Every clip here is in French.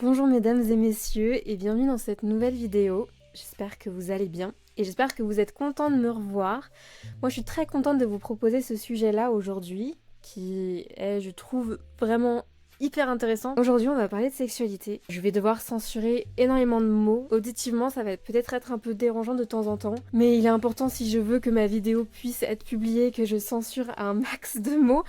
Bonjour mesdames et messieurs et bienvenue dans cette nouvelle vidéo. J'espère que vous allez bien et j'espère que vous êtes contents de me revoir. Moi je suis très contente de vous proposer ce sujet-là aujourd'hui qui est, je trouve, vraiment hyper intéressant. Aujourd'hui on va parler de sexualité. Je vais devoir censurer énormément de mots. Auditivement ça va peut-être être un peu dérangeant de temps en temps, mais il est important si je veux que ma vidéo puisse être publiée que je censure un max de mots.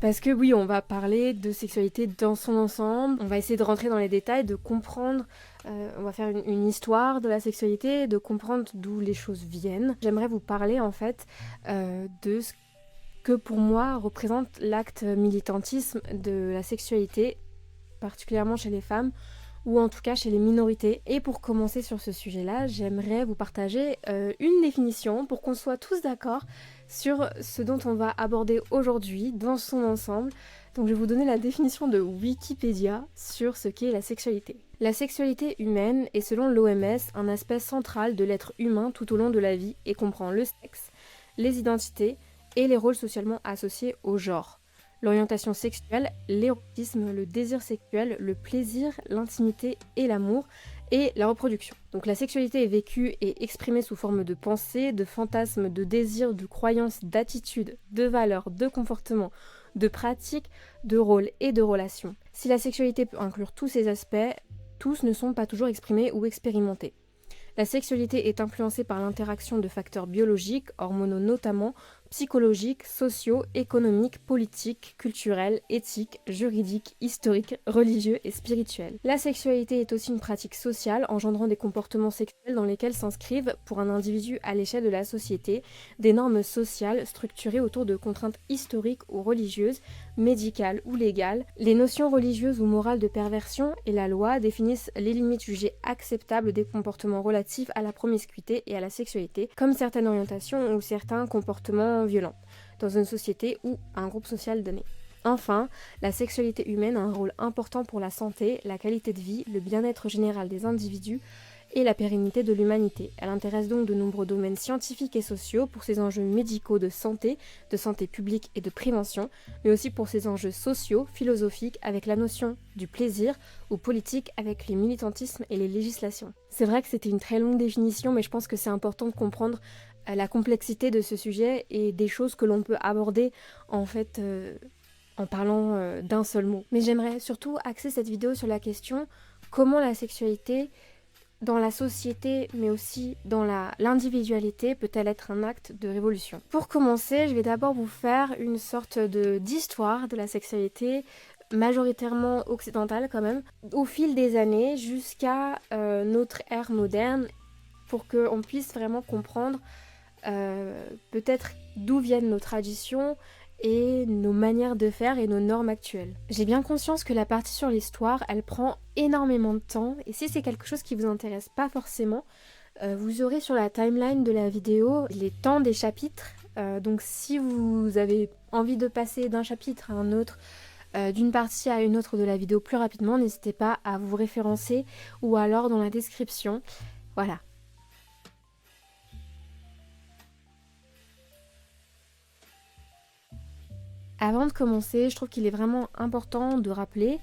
Parce que oui, on va parler de sexualité dans son ensemble, on va essayer de rentrer dans les détails, de comprendre, on va faire une histoire de la sexualité, de comprendre d'où les choses viennent. J'aimerais vous parler en fait de ce que pour moi représente l'acte militantisme de la sexualité, particulièrement chez les femmes, ou en tout cas chez les minorités. Et pour commencer sur ce sujet-là, j'aimerais vous partager une définition pour qu'on soit tous d'accord sur ce dont on va aborder aujourd'hui dans son ensemble. Donc je vais vous donner la définition de Wikipédia sur ce qu'est la sexualité. La sexualité humaine est selon l'OMS un aspect central de l'être humain tout au long de la vie et comprend le sexe, les identités et les rôles socialement associés au genre. L'orientation sexuelle, l'érotisme, le désir sexuel, le plaisir, l'intimité et l'amour, et la reproduction. Donc la sexualité est vécue et exprimée sous forme de pensée, de fantasmes, de désirs, de croyances, d'attitudes, de valeurs, de comportements, de pratiques, de rôles et de relations. Si la sexualité peut inclure tous ces aspects, tous ne sont pas toujours exprimés ou expérimentés. La sexualité est influencée par l'interaction de facteurs biologiques, hormonaux notamment, psychologiques, sociaux, économiques, politiques, culturels, éthiques, juridiques, historiques, religieux et spirituels. La sexualité est aussi une pratique sociale engendrant des comportements sexuels dans lesquels s'inscrivent, pour un individu à l'échelle de la société, des normes sociales structurées autour de contraintes historiques ou religieuses, médicales ou légales. Les notions religieuses ou morales de perversion et la loi définissent les limites jugées acceptables des comportements relatifs à la promiscuité et à la sexualité, comme certaines orientations ou certains comportements violents, dans une société ou un groupe social donné. Enfin, la sexualité humaine a un rôle important pour la santé, la qualité de vie, le bien-être général des individus et la pérennité de l'humanité. Elle intéresse donc de nombreux domaines scientifiques et sociaux pour ses enjeux médicaux de santé publique et de prévention, mais aussi pour ses enjeux sociaux, philosophiques avec la notion du plaisir ou politique avec les militantismes et les législations. C'est vrai que c'était une très longue définition, mais je pense que c'est important de comprendre la complexité de ce sujet et des choses que l'on peut aborder en fait en parlant d'un seul mot. Mais j'aimerais surtout axer cette vidéo sur la question comment la sexualité dans la société, mais aussi dans l'individualité, peut-elle être un acte de révolution. Pour commencer, je vais d'abord vous faire une sorte d'histoire de la sexualité, majoritairement occidentale quand même, au fil des années jusqu'à notre ère moderne, pour qu'on puisse vraiment comprendre peut-être d'où viennent nos traditions et nos manières de faire et nos normes actuelles. J'ai bien conscience que la partie sur l'histoire, elle prend énormément de temps, et si c'est quelque chose qui vous intéresse pas forcément, vous aurez sur la timeline de la vidéo les temps des chapitres, donc si vous avez envie de passer d'un chapitre à un autre, d'une partie à une autre de la vidéo plus rapidement, n'hésitez pas à vous référencer ou alors dans la description. Voilà. Avant de commencer, je trouve qu'il est vraiment important de rappeler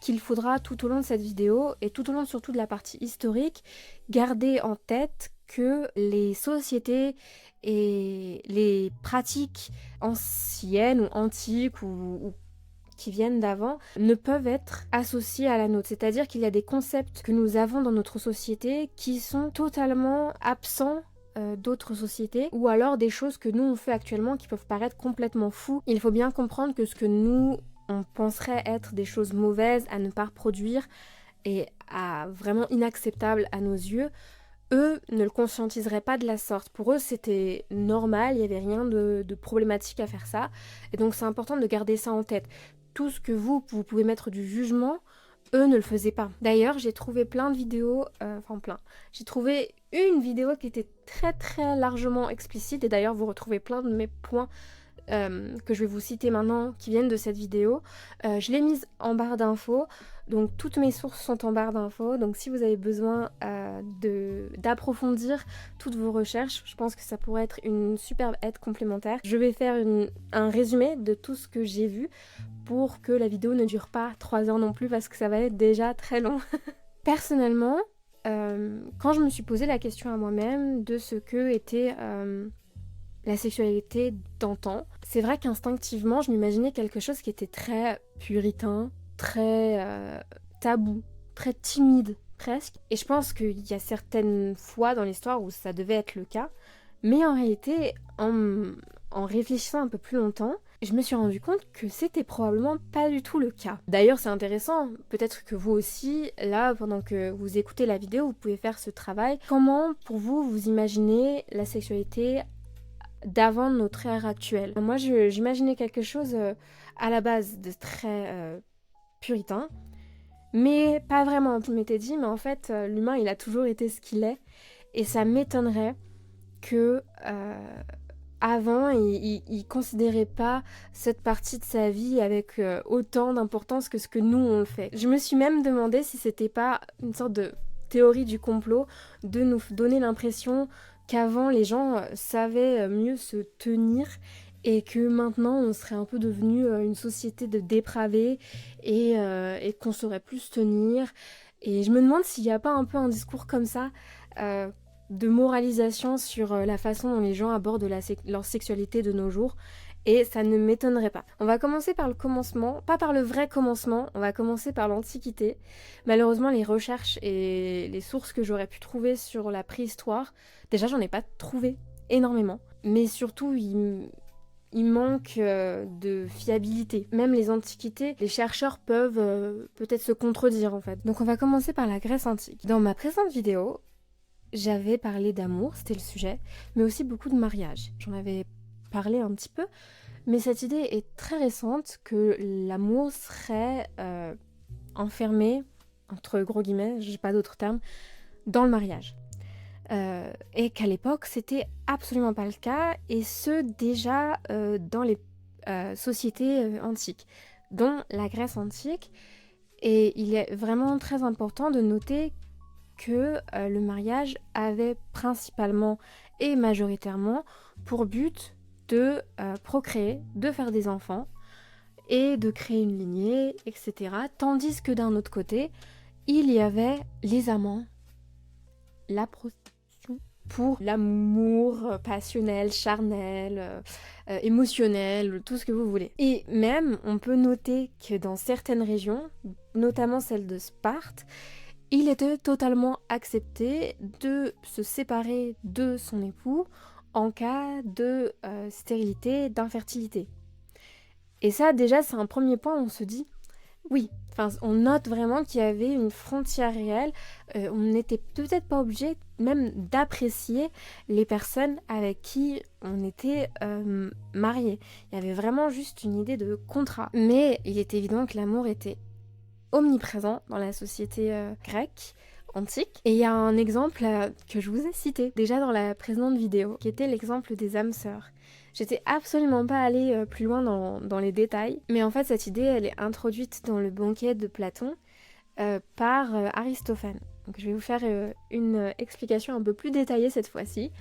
qu'il faudra tout au long de cette vidéo et tout au long surtout de la partie historique, garder en tête que les sociétés et les pratiques anciennes ou antiques ou qui viennent d'avant ne peuvent être associés à la nôtre. C'est-à-dire qu'il y a des concepts que nous avons dans notre société qui sont totalement absents d'autres sociétés, ou alors des choses que nous on fait actuellement qui peuvent paraître complètement fous. Il faut bien comprendre que ce que nous on penserait être des choses mauvaises à ne pas reproduire et vraiment inacceptables à nos yeux, eux ne le conscientiseraient pas de la sorte. Pour eux c'était normal, il n'y avait rien de problématique à faire ça, et donc c'est important de garder ça en tête. Tout ce que vous pouvez mettre du jugement, eux ne le faisaient pas. D'ailleurs, j'ai trouvé plein de vidéos, j'ai trouvé une vidéo qui était très très largement explicite, et d'ailleurs vous retrouvez plein de mes points que je vais vous citer maintenant, qui viennent de cette vidéo, je l'ai mise en barre d'infos. Donc toutes mes sources sont en barre d'infos. Donc si vous avez besoin d'approfondir toutes vos recherches, je pense que ça pourrait être une superbe aide complémentaire. Je vais faire un résumé de tout ce que j'ai vu pour que la vidéo ne dure pas 3 heures non plus, parce que ça va être déjà très long. Personnellement, quand je me suis posé la question à moi-même de ce que était la sexualité d'antan, c'est vrai qu'instinctivement, je m'imaginais quelque chose qui était très puritain, très tabou, très timide presque. Et je pense qu'il y a certaines fois dans l'histoire où ça devait être le cas, mais en réalité, en réfléchissant un peu plus longtemps, je me suis rendu compte que c'était probablement pas du tout le cas. D'ailleurs, c'est intéressant, peut-être que vous aussi, là, pendant que vous écoutez la vidéo, vous pouvez faire ce travail. Comment, pour vous, vous imaginez la sexualité d'avant notre ère actuelle? Moi, j'imaginais quelque chose à la base de très puritain, mais pas vraiment. Je m'étais dit, mais en fait, l'humain, il a toujours été ce qu'il est, et ça m'étonnerait que avant, il considérait pas cette partie de sa vie avec autant d'importance que ce que nous, on le fait. Je me suis même demandé si c'était pas une sorte de théorie du complot de nous donner l'impression qu'avant, les gens savaient mieux se tenir, et que maintenant, on serait un peu devenu une société de dépravés, et qu'on saurait plus se tenir. Et je me demande s'il n'y a pas un peu un discours comme ça, de moralisation sur la façon dont les gens abordent leur sexualité de nos jours, et ça ne m'étonnerait pas. On va commencer par le commencement, pas par le vrai commencement, on va commencer par l'Antiquité. Malheureusement, les recherches et les sources que j'aurais pu trouver sur la préhistoire, déjà j'en ai pas trouvé énormément, mais surtout il manque de fiabilité. Même les antiquités, les chercheurs peuvent peut-être se contredire en fait. Donc on va commencer par la Grèce antique. Dans ma précédente vidéo, j'avais parlé d'amour, c'était le sujet, mais aussi beaucoup de mariage. J'en avais parlé un petit peu, mais cette idée est très récente que l'amour serait enfermé, entre gros guillemets, j'ai pas d'autre terme, dans le mariage. Et qu'à l'époque, c'était absolument pas le cas, et ce déjà dans les sociétés antiques, dont la Grèce antique. Et il est vraiment très important de noter que le mariage avait principalement et majoritairement pour but de procréer, de faire des enfants et de créer une lignée, etc. Tandis que d'un autre côté, il y avait les amants, la prostitution, pour l'amour passionnel, charnel, émotionnel, tout ce que vous voulez. Et même, on peut noter que dans certaines régions, notamment celle de Sparte, il était totalement accepté de se séparer de son époux en cas de stérilité, d'infertilité. Et ça, déjà, c'est un premier point où on se dit, oui, on note vraiment qu'il y avait une frontière réelle. On n'était peut-être pas obligé même d'apprécier les personnes avec qui on était mariés. Il y avait vraiment juste une idée de contrat. Mais il est évident que l'amour était omniprésent dans la société grecque antique. Et il y a un exemple que je vous ai cité déjà dans la précédente vidéo, qui était l'exemple des âmes sœurs. J'étais absolument pas allée plus loin dans les détails, mais en fait cette idée elle est introduite dans le banquet de Platon par Aristophane. Donc je vais vous faire une explication un peu plus détaillée cette fois-ci,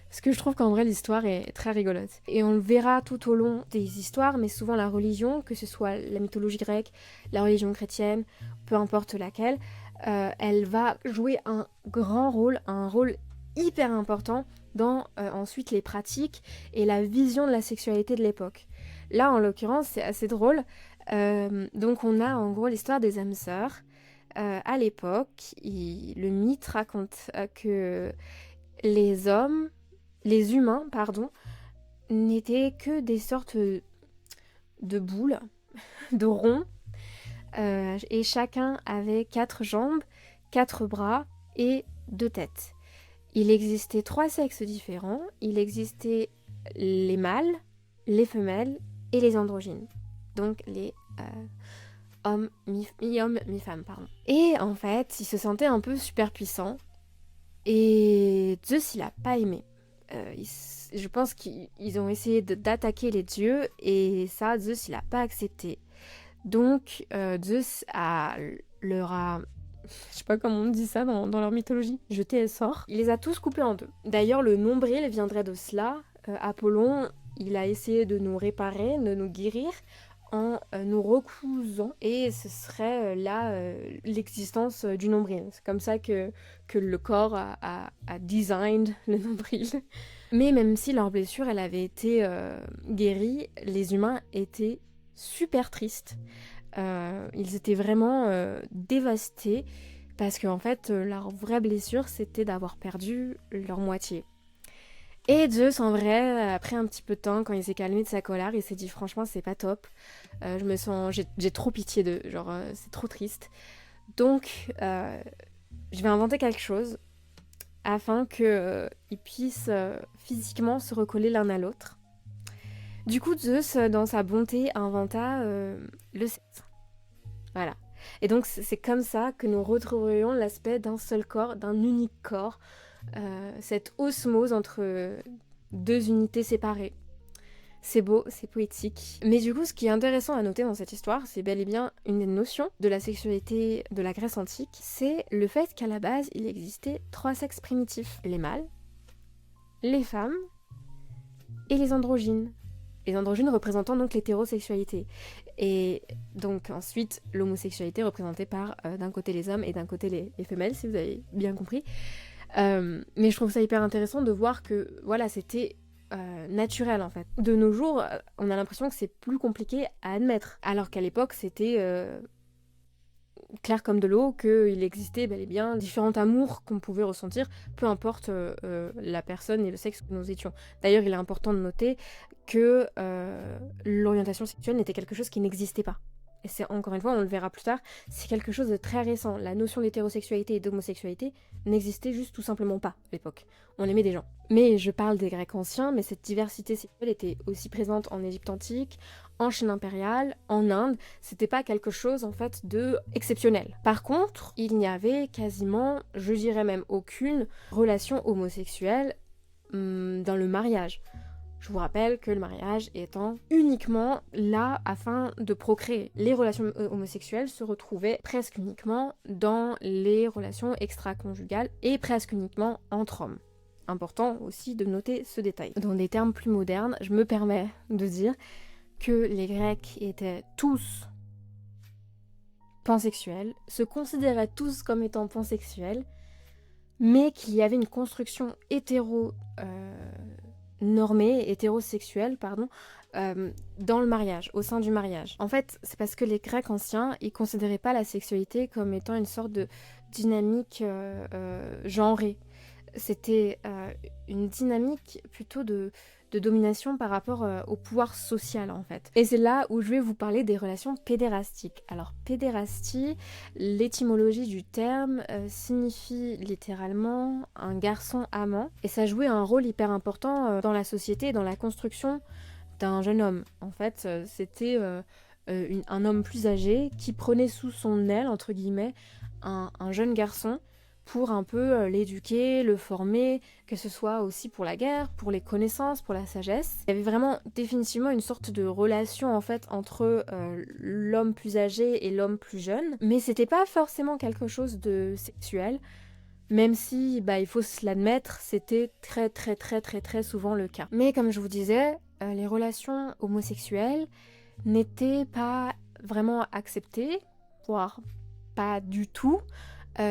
parce que je trouve qu'en vrai l'histoire est très rigolote. Et on le verra tout au long des histoires, mais souvent la religion, que ce soit la mythologie grecque, la religion chrétienne, peu importe laquelle, elle va jouer un grand rôle, un rôle hyper important dans ensuite les pratiques et la vision de la sexualité de l'époque. Là en l'occurrence c'est assez drôle, donc on a en gros l'histoire des âmes sœurs. À l'époque, le mythe raconte que les humains, n'étaient que des sortes de boules, de ronds, et chacun avait 4 jambes, 4 bras et 2 têtes. Il existait 3 sexes différents, il existait les mâles, les femelles et les androgynes, donc les hommes, mi-hommes, mi-femmes, pardon. Et en fait, ils se sentaient un peu super puissants, et Zeus, il a pas aimé. je pense qu'ils ont essayé d'attaquer les dieux et ça, Zeus, il a pas accepté. Donc, Zeus leur a, je sais pas comment on dit ça dans leur mythologie, jeté le sort. Il les a tous coupés en deux. D'ailleurs, le nombril viendrait de cela. Apollon, il a essayé de nous réparer, de nous guérir en nous recousant et ce serait l'existence du nombril. C'est comme ça que le corps a designed le nombril. Mais même si leur blessure elle avait été guérie, les humains étaient super tristes. Ils étaient vraiment dévastés parce qu'en fait leur vraie blessure c'était d'avoir perdu leur moitié. Et Zeus, en vrai, après un petit peu de temps, quand il s'est calmé de sa colère, il s'est dit franchement c'est pas top. J'ai trop pitié d'eux, genre c'est trop triste. Donc je vais inventer quelque chose afin qu'ils puissent physiquement se recoller l'un à l'autre. Du coup, Zeus, dans sa bonté, inventa le sexe. Voilà. Et donc c'est comme ça que nous retrouverions l'aspect d'un seul corps, d'un unique corps. Cette osmose entre deux unités séparées. C'est beau, c'est poétique. Mais du coup, ce qui est intéressant à noter dans cette histoire, c'est bel et bien une des notions de la sexualité de la Grèce antique, c'est le fait qu'à la base, il existait 3 sexes primitifs. Les mâles, les femmes et les androgynes. Les androgynes représentant donc l'hétérosexualité. Et donc ensuite, l'homosexualité représentée par d'un côté les hommes et d'un côté les femelles, si vous avez bien compris. Mais je trouve ça hyper intéressant de voir que voilà, c'était naturel en fait. De nos jours, on a l'impression que c'est plus compliqué à admettre, alors qu'à l'époque c'était clair comme de l'eau qu'il existait bel et bien différents amours qu'on pouvait ressentir, peu importe la personne et le sexe que nous étions. D'ailleurs, il est important de noter que l'orientation sexuelle n'était quelque chose qui n'existait pas. Et c'est encore une fois, on le verra plus tard, c'est quelque chose de très récent. La notion d'hétérosexualité et d'homosexualité n'existait juste tout simplement pas à l'époque. On aimait des gens. Mais je parle des Grecs anciens, mais cette diversité sexuelle était aussi présente en Égypte antique, en Chine impériale, en Inde. C'était pas quelque chose en fait de exceptionnel. Par contre, il n'y avait quasiment, je dirais même aucune relation homosexuelle dans le mariage. Je vous rappelle que le mariage étant uniquement là afin de procréer. Les relations homosexuelles se retrouvaient presque uniquement dans les relations extra-conjugales et presque uniquement entre hommes. Important aussi de noter ce détail. Dans des termes plus modernes, je me permets de dire que les Grecs étaient tous pansexuels, se considéraient tous comme étant pansexuels, mais qu'il y avait une construction hétérosexuelle, dans le mariage, au sein du mariage. En fait, c'est parce que les Grecs anciens, ils considéraient pas la sexualité comme étant une sorte de dynamique genrée. C'était une dynamique plutôt de domination par rapport au pouvoir social en fait. Et c'est là où je vais vous parler des relations pédérastiques. Alors pédérastie, l'étymologie du terme signifie littéralement un garçon amant et ça jouait un rôle hyper important dans la société et dans la construction d'un jeune homme. En fait, c'était un homme plus âgé qui prenait sous son aile, entre guillemets, un jeune garçon pour un peu l'éduquer, le former, que ce soit aussi pour la guerre, pour les connaissances, pour la sagesse. Il y avait vraiment définitivement une sorte de relation en fait entre l'homme plus âgé et l'homme plus jeune, mais c'était pas forcément quelque chose de sexuel, même si, il faut se l'admettre, c'était très très très très très souvent le cas. Mais comme je vous disais, les relations homosexuelles n'étaient pas vraiment acceptées, voire pas du tout,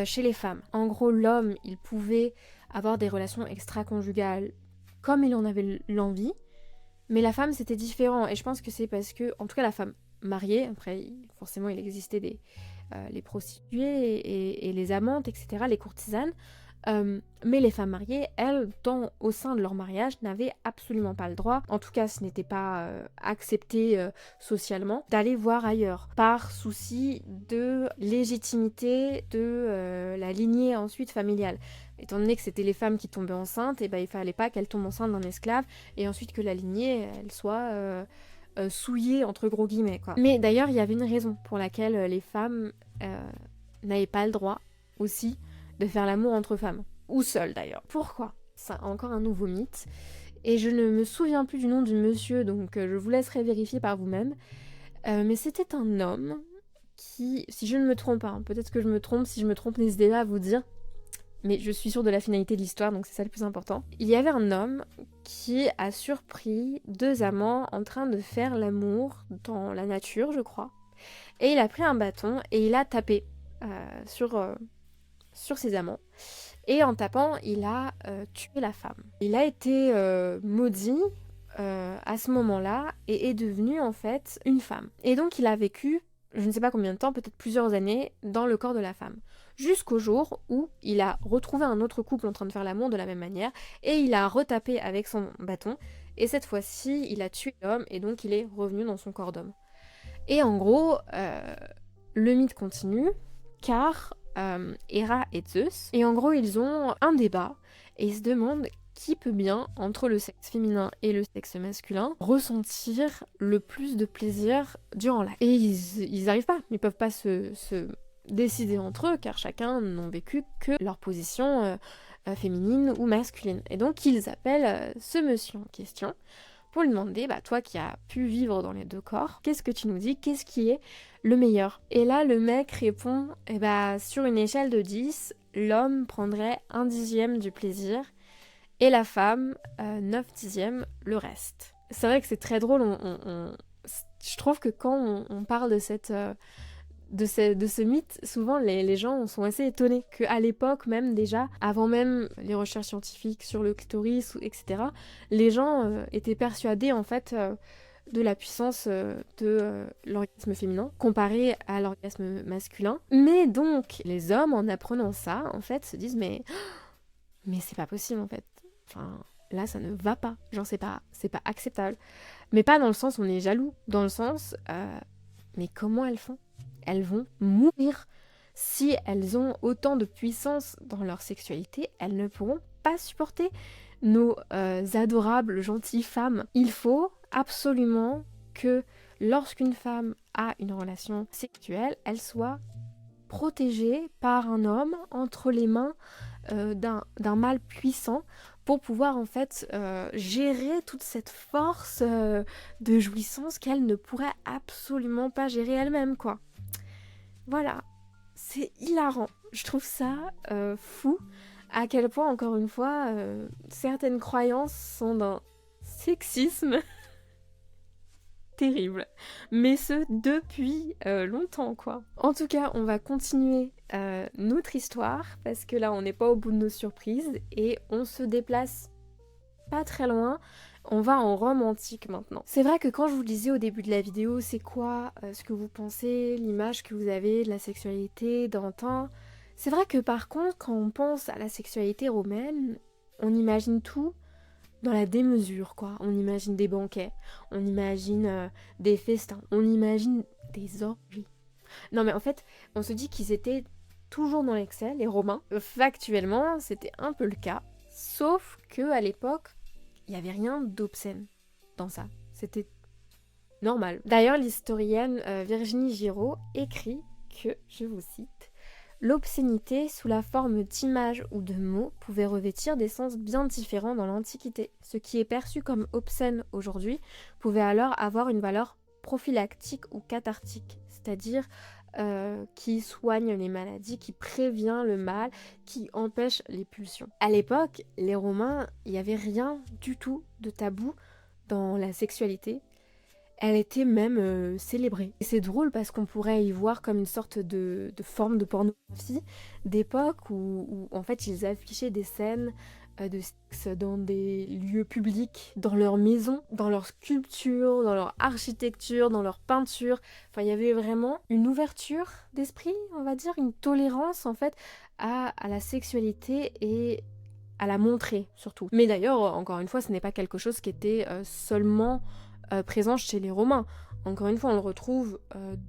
chez les femmes. En gros, l'homme, il pouvait avoir des relations extra-conjugales comme il en avait l'envie, mais la femme, c'était différent. Et je pense que c'est parce que, en tout cas, la femme mariée, après, forcément, il existait les prostituées et les amantes, etc., les courtisanes, mais les femmes mariées, elles, au sein de leur mariage, n'avaient absolument pas le droit, en tout cas ce n'était pas accepté socialement, d'aller voir ailleurs, par souci de légitimité de la lignée ensuite familiale. Étant donné que c'était les femmes qui tombaient enceintes, et il fallait pas qu'elles tombent enceintes d'un esclave, et ensuite que la lignée, elle soit souillée, entre gros guillemets, quoi. Mais d'ailleurs, il y avait une raison pour laquelle les femmes n'avaient pas le droit aussi de faire l'amour entre femmes, ou seules d'ailleurs. Pourquoi ? c'est encore un nouveau mythe. Et je ne me souviens plus du nom du monsieur, donc je vous laisserai vérifier par vous-même. Mais c'était un homme qui, si je ne me trompe pas, hein, peut-être que je me trompe, si je me trompe, n'hésitez pas à vous dire, mais je suis sûre de la finalité de l'histoire, donc c'est ça le plus important. Il y avait un homme qui a surpris deux amants en train de faire l'amour dans la nature, je crois. Et il a pris un bâton et il a tapé sur ses amants. Et en tapant, il a tué la femme. Il a été maudit à ce moment-là et est devenu en fait une femme. Et donc il a vécu, je ne sais pas combien de temps, peut-être plusieurs années, dans le corps de la femme. Jusqu'au jour où il a retrouvé un autre couple en train de faire l'amour de la même manière et il a retapé avec son bâton. Et cette fois-ci, il a tué l'homme et donc il est revenu dans son corps d'homme. Et en gros, le mythe continue car Héra et Zeus, et en gros ils ont un débat et ils se demandent qui peut bien, entre le sexe féminin et le sexe masculin, ressentir le plus de plaisir durant l'acte. Et ils n'arrivent pas, ils peuvent pas se décider entre eux car chacun n'ont vécu que leur position féminine ou masculine. Et donc ils appellent ce monsieur en question pour lui demander, toi qui as pu vivre dans les deux corps, qu'est-ce que tu nous dis, qu'est-ce qui est le meilleur? Et là le mec répond, sur une échelle de 10, l'homme prendrait 1/10 du plaisir et la femme 9/10 le reste. C'est vrai que c'est très drôle, je trouve que quand on parle de de ce mythe, souvent les gens sont assez étonnés qu'à l'époque même déjà, avant même les recherches scientifiques sur le clitoris, etc., les gens étaient persuadés en fait de la puissance de l'orgasme féminin comparé à l'orgasme masculin. Mais donc les hommes, en apprenant ça, en fait se disent mais c'est pas possible en fait. Enfin, là ça ne va pas. Genre c'est pas acceptable. Mais pas dans le sens où on est jaloux, dans le sens mais comment elles font? Elles vont mourir. Si elles ont autant de puissance dans leur sexualité, elles ne pourront pas supporter nos adorables, gentilles femmes. Il faut absolument que lorsqu'une femme a une relation sexuelle, elle soit protégée par un homme entre les mains d'un mâle puissant pour pouvoir en fait gérer toute cette force de jouissance qu'elle ne pourrait absolument pas gérer elle-même, quoi. Voilà, c'est hilarant. Je trouve ça fou à quel point, encore une fois, certaines croyances sont d'un sexisme terrible. Mais ce, depuis longtemps, quoi. En tout cas, on va continuer notre histoire, parce que là, on n'est pas au bout de nos surprises, et on se déplace pas très loin. On va en Rome antique maintenant. C'est vrai que quand je vous disais au début de la vidéo, c'est quoi ce que vous pensez, l'image que vous avez de la sexualité d'antan, c'est vrai que par contre, quand on pense à la sexualité romaine, on imagine tout dans la démesure, quoi. On imagine des banquets, on imagine des festins, on imagine des orgies. Non mais en fait, on se dit qu'ils étaient toujours dans l'excès, les Romains. Factuellement, c'était un peu le cas, sauf que à l'époque, il n'y avait rien d'obscène dans ça. C'était normal. D'ailleurs, l'historienne Virginie Giraud écrit que, je vous cite, l'obscénité sous la forme d'images ou de mots pouvait revêtir des sens bien différents dans l'Antiquité. Ce qui est perçu comme obscène aujourd'hui pouvait alors avoir une valeur prophylactique ou cathartique, c'est-à-dire qui soigne les maladies, qui prévient le mal, qui empêche les pulsions. À l'époque, les Romains, il n'y avait rien du tout de tabou dans la sexualité. Elle était même célébrée. Et c'est drôle parce qu'on pourrait y voir comme une sorte de forme de pornographie d'époque où en fait ils affichaient des scènes de sexe dans des lieux publics, dans leurs maisons, dans leurs sculptures, dans leur architecture, dans leur peinture. Enfin, il y avait vraiment une ouverture d'esprit, on va dire, une tolérance en fait à la sexualité et à la montrer surtout. Mais d'ailleurs, encore une fois, ce n'est pas quelque chose qui était seulement présent chez les Romains. Encore une fois, on le retrouve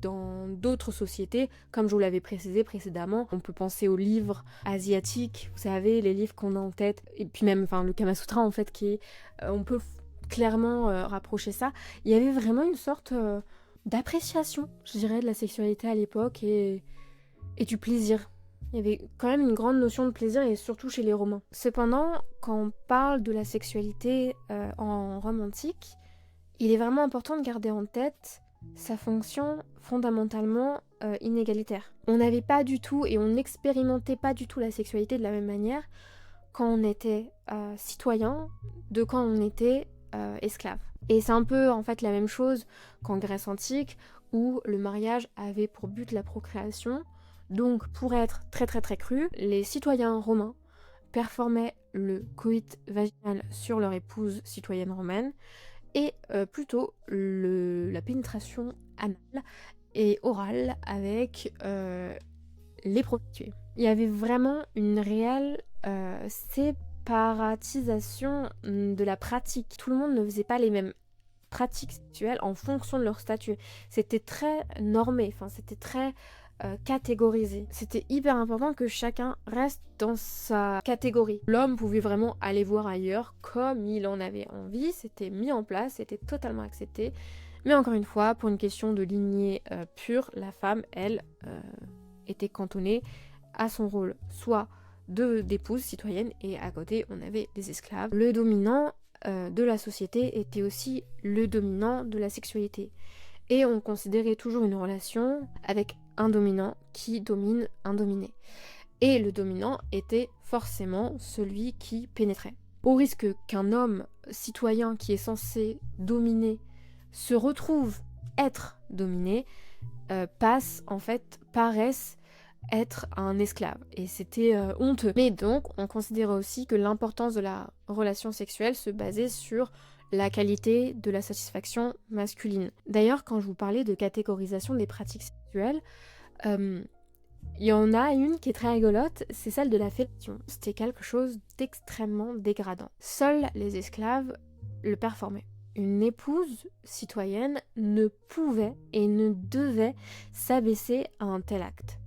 dans d'autres sociétés, comme je vous l'avais précisé précédemment. On peut penser aux livres asiatiques, vous savez, les livres qu'on a en tête, et puis même le Kama Sutra en fait, qui est, on peut clairement rapprocher ça. Il y avait vraiment une sorte d'appréciation, je dirais, de la sexualité à l'époque et du plaisir Il y avait quand même une grande notion de plaisir, et surtout chez les Romains. Cependant, quand on parle de la sexualité en Rome antique, il est vraiment important de garder en tête sa fonction fondamentalement inégalitaire. On n'avait pas du tout, et on n'expérimentait pas du tout la sexualité de la même manière quand on était citoyen de quand on était esclave. Et c'est un peu en fait la même chose qu'en Grèce antique, où le mariage avait pour but la procréation. Donc pour être très très très cru, les citoyens romains performaient le coït vaginal sur leur épouse citoyenne romaine, et plutôt la pénétration anale et orale avec les prostituées. Il y avait vraiment une réelle séparatisation de la pratique. Tout le monde ne faisait pas les mêmes pratiques sexuelles en fonction de leur statut. C'était très normé, enfin c'était très catégorisé. C'était hyper important que chacun reste dans sa catégorie. L'homme pouvait vraiment aller voir ailleurs comme il en avait envie, c'était mis en place, c'était totalement accepté. Mais encore une fois, pour une question de lignée pure, la femme, elle, était cantonnée à son rôle, soit d'épouse citoyenne, et à côté on avait des esclaves. Le dominant de la société était aussi le dominant de la sexualité. Et on considérait toujours une relation avec un dominant qui domine un dominé. Et le dominant était forcément celui qui pénétrait. Au risque qu'un homme citoyen qui est censé dominer se retrouve être dominé, paraissent être un esclave. Et c'était honteux. Mais donc, on considérait aussi que l'importance de la relation sexuelle se basait sur la qualité de la satisfaction masculine. D'ailleurs, quand je vous parlais de catégorisation des pratiques sexuelles, il y en a une qui est très rigolote, c'est celle de la fellation. C'était quelque chose d'extrêmement dégradant. Seuls les esclaves le performaient. Une épouse citoyenne ne pouvait et ne devait s'abaisser à un tel acte.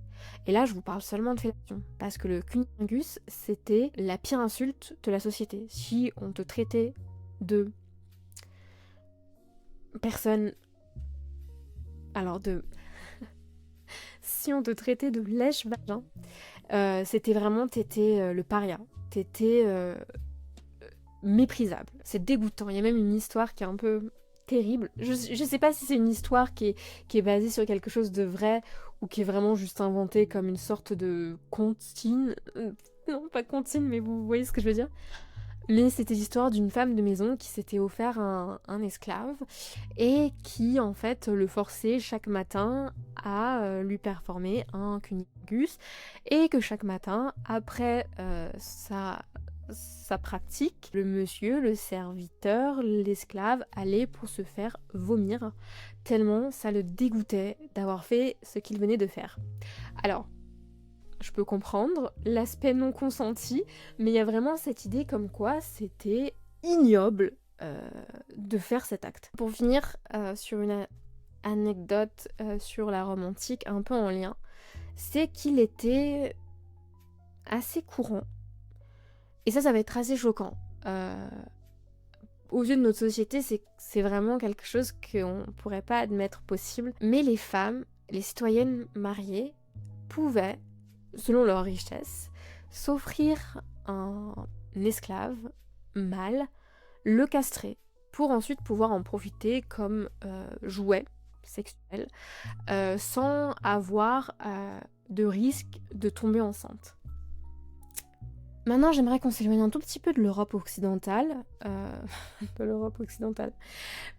Et là, je vous parle seulement de fellation, parce que le cunnilingus, c'était la pire insulte de la société. Si on te traitait de personne... Alors si on te traitait de lèche-vagin, c'était vraiment... T'étais le paria. T'étais méprisable. C'est dégoûtant. Il y a même une histoire qui est un peu terrible. Je sais pas si c'est une histoire qui est basée sur quelque chose de vrai ou qui est vraiment juste inventée comme une sorte de comptine. Non, pas comptine, mais vous voyez ce que je veux dire. Mais c'était l'histoire d'une femme de maison qui s'était offert un esclave et qui en fait le forçait chaque matin à lui performer un cunnilingus, et que chaque matin, après sa pratique, le monsieur, le serviteur, l'esclave allait pour se faire vomir, tellement ça le dégoûtait d'avoir fait ce qu'il venait de faire. Alors, je peux comprendre l'aspect non consenti, mais il y a vraiment cette idée comme quoi c'était ignoble de faire cet acte. Pour finir sur une anecdote sur la Rome antique, un peu en lien, c'est qu'il était assez courant, et ça va être assez choquant. Aux yeux de notre société, c'est vraiment quelque chose qu'on ne pourrait pas admettre possible, mais les femmes, les citoyennes mariées, pouvaient, selon leur richesse, s'offrir un esclave mâle, le castrer, pour ensuite pouvoir en profiter comme jouet sexuel, sans avoir de risque de tomber enceinte. Maintenant, j'aimerais qu'on s'éloigne un tout petit peu de l'Europe occidentale,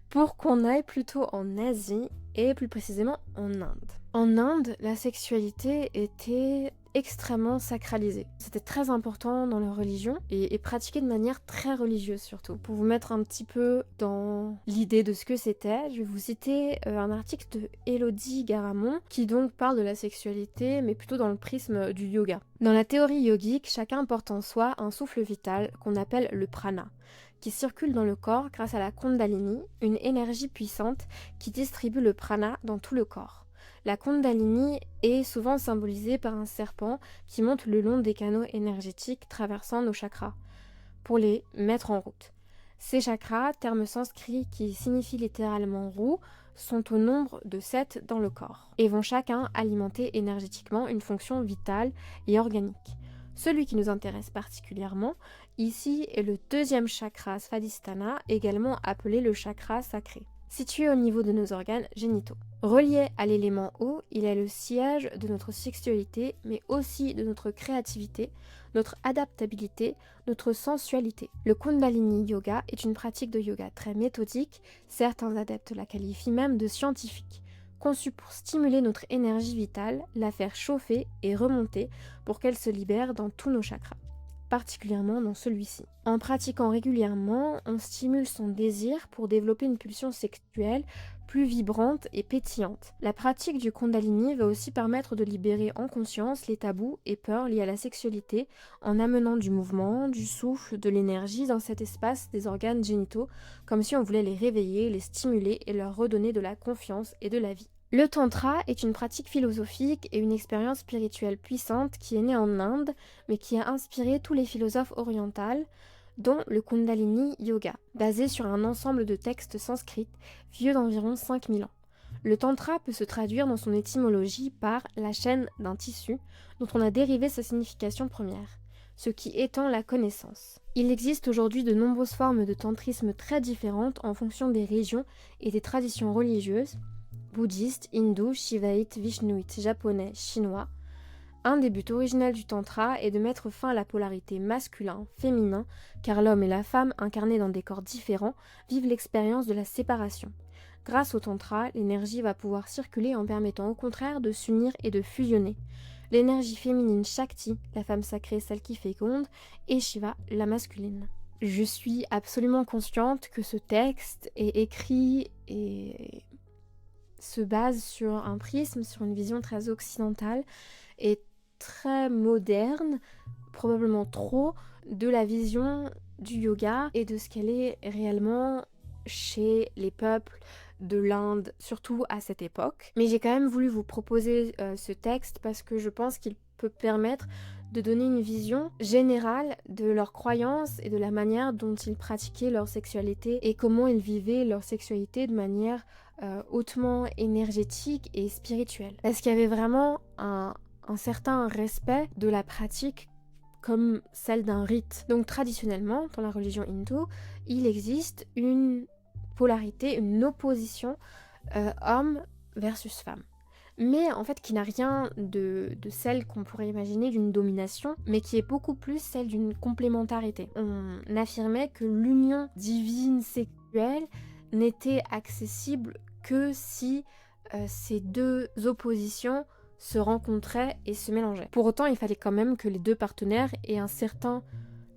pour qu'on aille plutôt en Asie, et plus précisément en Inde. En Inde, la sexualité était extrêmement sacralisée. C'était très important dans leur religion, et pratiqué de manière très religieuse surtout. Pour vous mettre un petit peu dans l'idée de ce que c'était, je vais vous citer un article de Elodie Garamond, qui donc parle de la sexualité, mais plutôt dans le prisme du yoga. Dans la théorie yogique, chacun porte en soi un souffle vital qu'on appelle le prana, qui circule dans le corps grâce à la Kundalini, une énergie puissante qui distribue le prana dans tout le corps. La Kundalini est souvent symbolisée par un serpent qui monte le long des canaux énergétiques traversant nos chakras pour les mettre en route. Ces chakras, terme sanskrit qui signifie littéralement roue, sont au nombre de 7 dans le corps et vont chacun alimenter énergétiquement une fonction vitale et organique. Celui qui nous intéresse particulièrement ici est le deuxième chakra Svadhisthana, également appelé le chakra sacré, situé au niveau de nos organes génitaux. Relié à l'élément eau, il est le siège de notre sexualité, mais aussi de notre créativité, notre adaptabilité, notre sensualité. Le Kundalini Yoga est une pratique de yoga très méthodique, certains adeptes la qualifient même de scientifique, conçue pour stimuler notre énergie vitale, la faire chauffer et remonter pour qu'elle se libère dans tous nos chakras, particulièrement dans celui-ci. En pratiquant régulièrement, on stimule son désir pour développer une pulsion sexuelle plus vibrante et pétillante. La pratique du Kundalini va aussi permettre de libérer en conscience les tabous et peurs liés à la sexualité en amenant du mouvement, du souffle, de l'énergie dans cet espace des organes génitaux, comme si on voulait les réveiller, les stimuler et leur redonner de la confiance et de la vie. Le Tantra est une pratique philosophique et une expérience spirituelle puissante qui est née en Inde, mais qui a inspiré tous les philosophes orientaux, dont le Kundalini Yoga, basé sur un ensemble de textes sanskrits vieux d'environ 5000 ans. Le Tantra peut se traduire dans son étymologie par la chaîne d'un tissu, dont on a dérivé sa signification première, ce qui étend la connaissance. Il existe aujourd'hui de nombreuses formes de tantrisme très différentes en fonction des régions et des traditions religieuses, bouddhiste, hindou, shivaïte, vishnouite, japonais, chinois. Un des buts originels du tantra est de mettre fin à la polarité masculin-féminin, car l'homme et la femme, incarnés dans des corps différents, vivent l'expérience de la séparation. Grâce au tantra, l'énergie va pouvoir circuler en permettant au contraire de s'unir et de fusionner. L'énergie féminine Shakti, la femme sacrée, celle qui féconde, et Shiva, la masculine. Je suis absolument consciente que ce texte est écrit et se base sur un prisme, sur une vision très occidentale et très moderne, probablement trop, de la vision du yoga et de ce qu'elle est réellement chez les peuples de l'Inde, surtout à cette époque. Mais j'ai quand même voulu vous proposer ce texte parce que je pense qu'il peut permettre de donner une vision générale de leurs croyances et de la manière dont ils pratiquaient leur sexualité et comment ils vivaient leur sexualité de manière hautement énergétique et spirituelle. Parce qu'il y avait vraiment un certain respect de la pratique comme celle d'un rite. Donc traditionnellement, dans la religion hindoue, il existe une polarité, une opposition homme versus femme. Mais en fait qui n'a rien de celle qu'on pourrait imaginer d'une domination, mais qui est beaucoup plus celle d'une complémentarité. On affirmait que l'union divine sexuelle n'était accessible que si ces deux oppositions se rencontraient et se mélangeaient. Pour autant, il fallait quand même que les deux partenaires aient un certain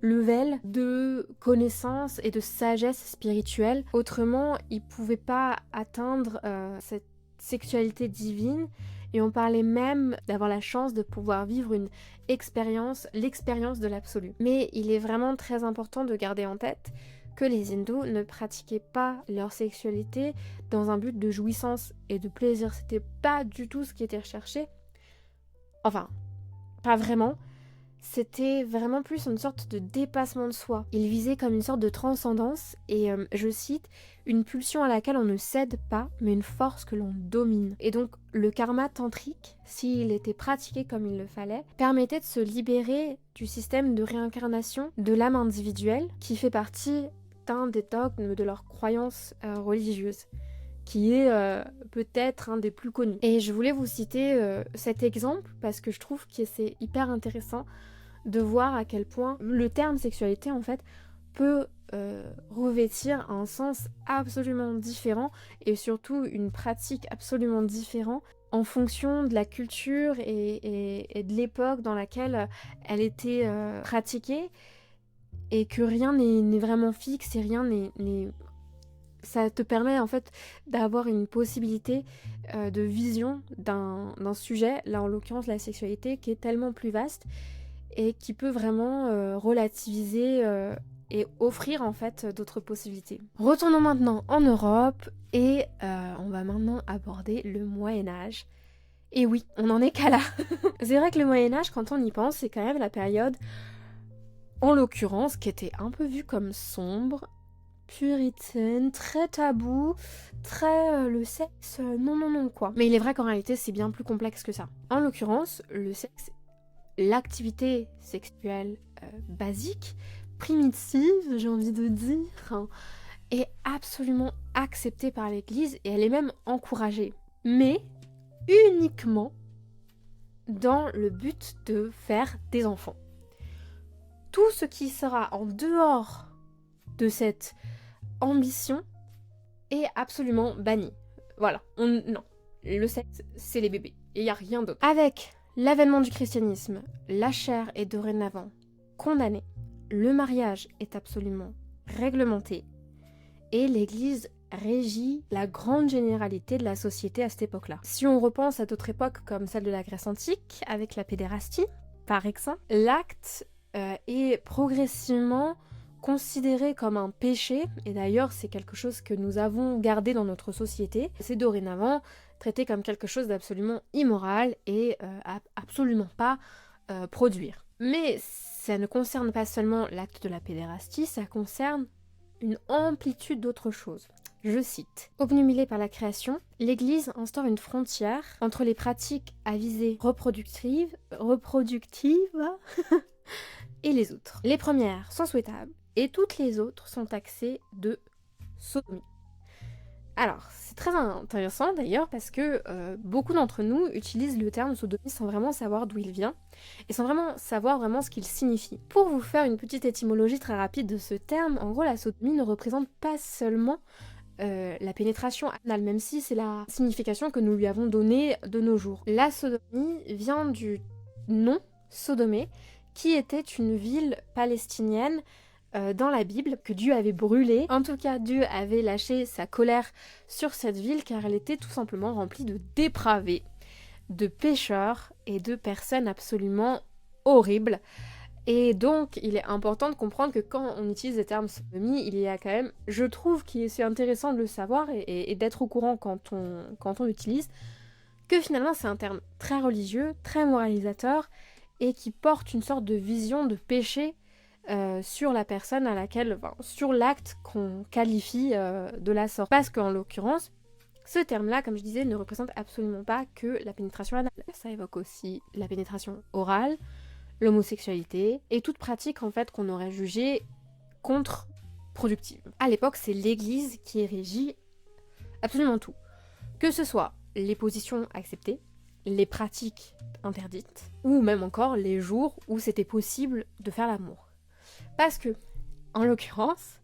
level de connaissance et de sagesse spirituelle. Autrement, ils ne pouvaient pas atteindre cette sexualité divine, et on parlait même d'avoir la chance de pouvoir vivre une expérience, l'expérience de l'absolu. Mais il est vraiment très important de garder en tête que les hindous ne pratiquaient pas leur sexualité dans un but de jouissance et de plaisir. C'était pas du tout ce qui était recherché. Enfin, pas vraiment. C'était vraiment plus une sorte de dépassement de soi. Il visait comme une sorte de transcendance et, je cite, une pulsion à laquelle on ne cède pas, mais une force que l'on domine. Et donc le karma tantrique, s'il était pratiqué comme il le fallait, permettait de se libérer du système de réincarnation de l'âme individuelle qui fait partie d'un des dogmes de leurs croyances religieuses, qui est peut-être un des plus connus. Et je voulais vous citer cet exemple parce que je trouve que c'est hyper intéressant de voir à quel point le terme sexualité en fait peut revêtir un sens absolument différent et surtout une pratique absolument différente en fonction de la culture et de l'époque dans laquelle elle était pratiquée, et que rien n'est vraiment fixe et rien n'est... Ça te permet en fait d'avoir une possibilité de vision d'un sujet, là en l'occurrence la sexualité, qui est tellement plus vaste et qui peut vraiment relativiser et offrir en fait d'autres possibilités. Retournons maintenant en Europe et on va maintenant aborder le Moyen-Âge. Et oui, on n'en est qu'à là. C'est vrai que le Moyen-Âge, quand on y pense, c'est quand même la période, en l'occurrence, qui était un peu vue comme sombre, puritaine, très tabou, très le sexe, non non non quoi. Mais il est vrai qu'en réalité c'est bien plus complexe que ça. En l'occurrence, le sexe, l'activité sexuelle basique, primitive j'ai envie de dire, hein, est absolument acceptée par l'Église et elle est même encouragée. Mais uniquement dans le but de faire des enfants. Tout ce qui sera en dehors de cette ambition est absolument banni. Voilà, non. Le sexe, c'est les bébés. Et il n'y a rien d'autre. Avec l'avènement du christianisme, la chair est dorénavant condamnée. Le mariage est absolument réglementé. Et l'Église régit la grande généralité de la société à cette époque-là. Si on repense à d'autres époques comme celle de la Grèce antique, avec la pédérastie, par exemple, l'acte est progressivement considéré comme un péché, et d'ailleurs c'est quelque chose que nous avons gardé dans notre société. C'est dorénavant traité comme quelque chose d'absolument immoral et absolument pas produire. Mais ça ne concerne pas seulement l'acte de la pédérastie, ça concerne une amplitude d'autres choses. Je cite. Obnubilée par la création, l'Église instaure une frontière entre les pratiques à visée reproductive et les autres. Les premières sont souhaitables et toutes les autres sont taxées de sodomie. Alors, c'est très intéressant d'ailleurs parce que beaucoup d'entre nous utilisent le terme sodomie sans vraiment savoir d'où il vient et sans vraiment savoir ce qu'il signifie. Pour vous faire une petite étymologie très rapide de ce terme, en gros la sodomie ne représente pas seulement la pénétration anale, même si c'est la signification que nous lui avons donnée de nos jours. La sodomie vient du nom Sodomée, qui était une ville palestinienne dans la Bible que Dieu avait brûlée. En tout cas, Dieu avait lâché sa colère sur cette ville car elle était tout simplement remplie de dépravés, de pécheurs et de personnes absolument horribles. Et donc, il est important de comprendre que quand on utilise le terme sodomie, il y a quand même, je trouve que c'est intéressant de le savoir et d'être au courant quand on l'utilise, que finalement c'est un terme très religieux, très moralisateur et qui porte une sorte de vision de péché sur la personne à laquelle, sur l'acte qu'on qualifie de la sorte. Parce qu'en l'occurrence, ce terme-là, comme je disais, ne représente absolument pas que la pénétration anale. Ça évoque aussi la pénétration orale, l'homosexualité et toute pratique en fait qu'on aurait jugée contre-productive. À l'époque, c'est l'Église qui régit absolument tout. Que ce soit les positions acceptées, les pratiques interdites, ou même encore les jours où c'était possible de faire l'amour. Parce que, en l'occurrence,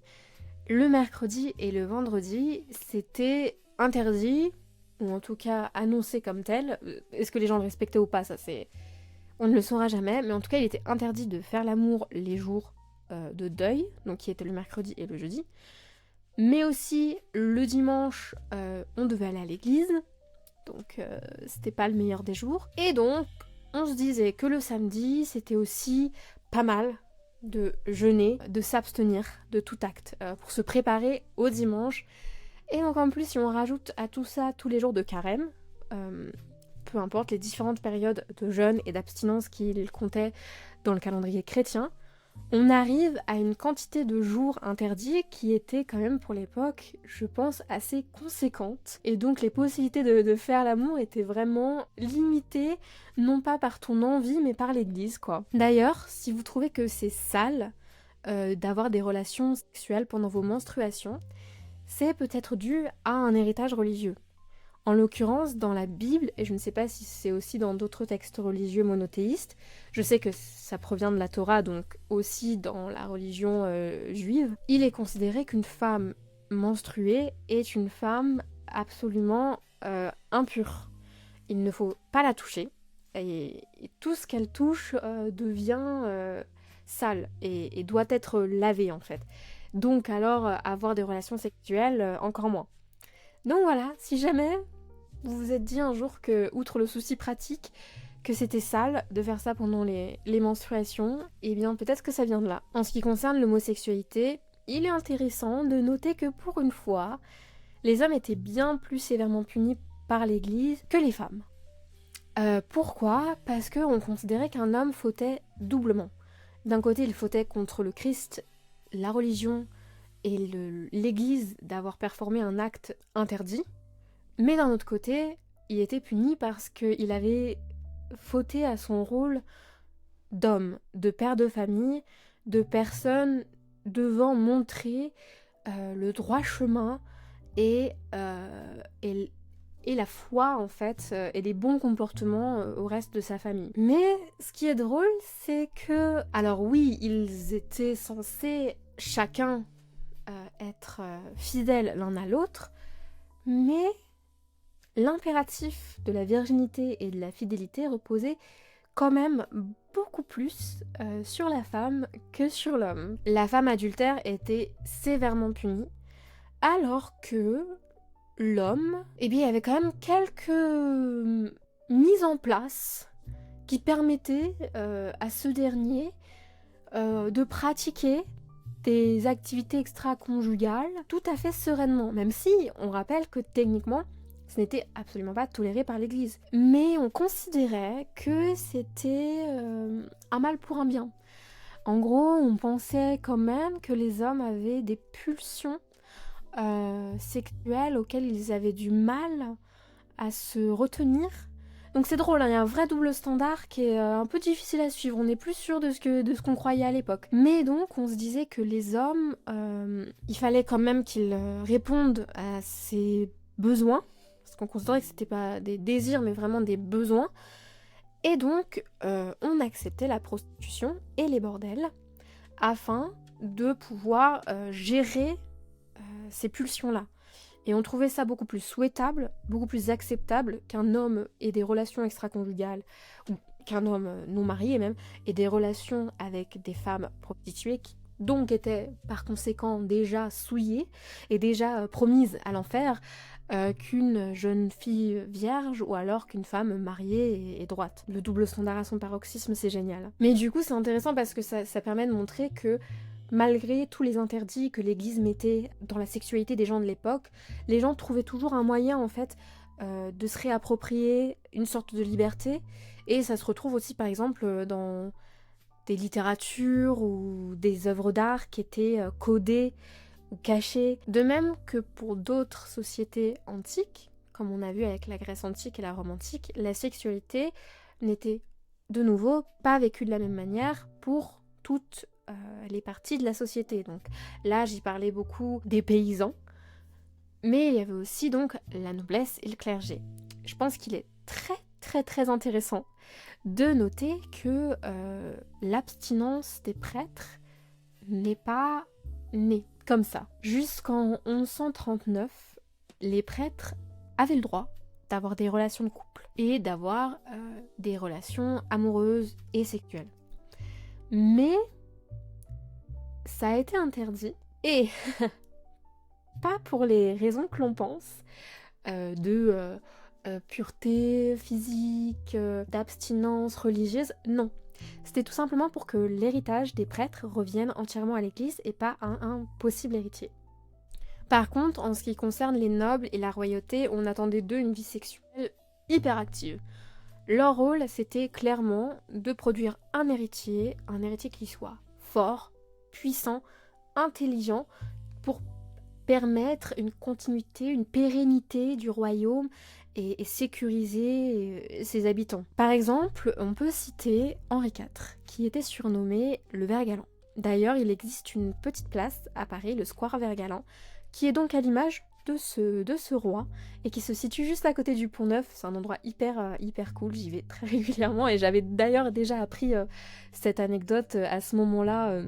le mercredi et le vendredi, c'était interdit, ou en tout cas annoncé comme tel. Est-ce que les gens le respectaient ou pas, ça c'est... On ne le saura jamais, mais en tout cas il était interdit de faire l'amour les jours de deuil, donc qui étaient le mercredi et le jeudi. Mais aussi le dimanche, on devait aller à l'église, donc c'était pas le meilleur des jours. Et donc on se disait que le samedi c'était aussi pas mal de jeûner, de s'abstenir de tout acte, pour se préparer au dimanche. Et donc en plus si on rajoute à tout ça tous les jours de carême, peu importe les différentes périodes de jeûne et d'abstinence qu'il comptait dans le calendrier chrétien, on arrive à une quantité de jours interdits qui était quand même pour l'époque, je pense, assez conséquente. Et donc les possibilités de faire l'amour étaient vraiment limitées, non pas par ton envie, mais par l'église, quoi. D'ailleurs, si vous trouvez que c'est sale d'avoir des relations sexuelles pendant vos menstruations, c'est peut-être dû à un héritage religieux. En l'occurrence, dans la Bible, et je ne sais pas si c'est aussi dans d'autres textes religieux monothéistes, je sais que ça provient de la Torah, donc aussi dans la religion juive, il est considéré qu'une femme menstruée est une femme absolument impure. Il ne faut pas la toucher, et tout ce qu'elle touche devient sale, et doit être lavé en fait. Donc alors, avoir des relations sexuelles, encore moins. Donc voilà, si jamais vous vous êtes dit un jour que, outre le souci pratique, que c'était sale de faire ça pendant les menstruations, eh bien peut-être que ça vient de là. En ce qui concerne l'homosexualité, il est intéressant de noter que pour une fois, les hommes étaient bien plus sévèrement punis par l'Église que les femmes. Pourquoi ? Parce qu'on considérait qu'un homme fautait doublement. D'un côté, il fautait contre le Christ, la religion et l'Église d'avoir performé un acte interdit, mais d'un autre côté, il était puni parce qu'il avait fauté à son rôle d'homme, de père de famille, de personne devant montrer le droit chemin et, et la foi en fait, et les bons comportements au reste de sa famille. Mais ce qui est drôle, c'est que, alors oui, ils étaient censés chacun être fidèles l'un à l'autre, mais l'impératif de la virginité et de la fidélité reposait quand même beaucoup plus sur la femme que sur l'homme. La femme adultère était sévèrement punie, alors que l'homme, eh bien, il y avait quand même quelques mises en place qui permettaient à ce dernier de pratiquer des activités extra-conjugales tout à fait sereinement, même si on rappelle que techniquement, ce n'était absolument pas toléré par l'Église. Mais on considérait que c'était un mal pour un bien. En gros, on pensait quand même que les hommes avaient des pulsions sexuelles auxquelles ils avaient du mal à se retenir. Donc c'est drôle, hein, il y a un vrai double standard qui est un peu difficile à suivre. On n'est plus sûr de ce qu'on croyait à l'époque. Mais donc on se disait que les hommes, il fallait quand même qu'ils répondent à ces besoins, parce qu'on considérait que c'était pas des désirs mais vraiment des besoins. Et donc on acceptait la prostitution et les bordels afin de pouvoir gérer ces pulsions-là. Et on trouvait ça beaucoup plus souhaitable, beaucoup plus acceptable qu'un homme ait des relations extra-conjugales, ou qu'un homme non marié même, ait des relations avec des femmes prostituées qui donc étaient par conséquent déjà souillées et déjà promises à l'enfer, qu'une jeune fille vierge ou alors qu'une femme mariée et droite. Le double standard à son paroxysme, c'est génial. Mais du coup, c'est intéressant parce que ça permet de montrer que malgré tous les interdits que l'Église mettait dans la sexualité des gens de l'époque, les gens trouvaient toujours un moyen en fait de se réapproprier une sorte de liberté, et ça se retrouve aussi par exemple dans des littératures ou des œuvres d'art qui étaient codées ou cachées. De même que pour d'autres sociétés antiques, comme on a vu avec la Grèce antique et la Rome antique, la sexualité n'était de nouveau pas vécue de la même manière pour toutes les parties de la société. Donc là, j'y parlais beaucoup des paysans, mais il y avait aussi donc la noblesse et le clergé. Je pense qu'il est très très très intéressant de noter que l'abstinence des prêtres n'est pas née comme ça. Jusqu'en 1139, les prêtres avaient le droit d'avoir des relations de couple et d'avoir des relations amoureuses et sexuelles. Mais ça a été interdit, et pas pour les raisons que l'on pense, de pureté physique, d'abstinence religieuse, non. C'était tout simplement pour que l'héritage des prêtres revienne entièrement à l'Église et pas à un possible héritier. Par contre, en ce qui concerne les nobles et la royauté, on attendait d'eux une vie sexuelle hyper active. Leur rôle, c'était clairement de produire un héritier qui soit fort, puissant, intelligent, pour permettre une continuité, une pérennité du royaume et sécuriser ses habitants. Par exemple, on peut citer Henri IV, qui était surnommé le Vert Galant. D'ailleurs, il existe une petite place à Paris, le Square Vert Galant, qui est donc à l'image de ce roi, et qui se situe juste à côté du Pont-Neuf. C'est un endroit hyper cool, j'y vais très régulièrement, et j'avais d'ailleurs déjà appris cette anecdote à ce moment-là,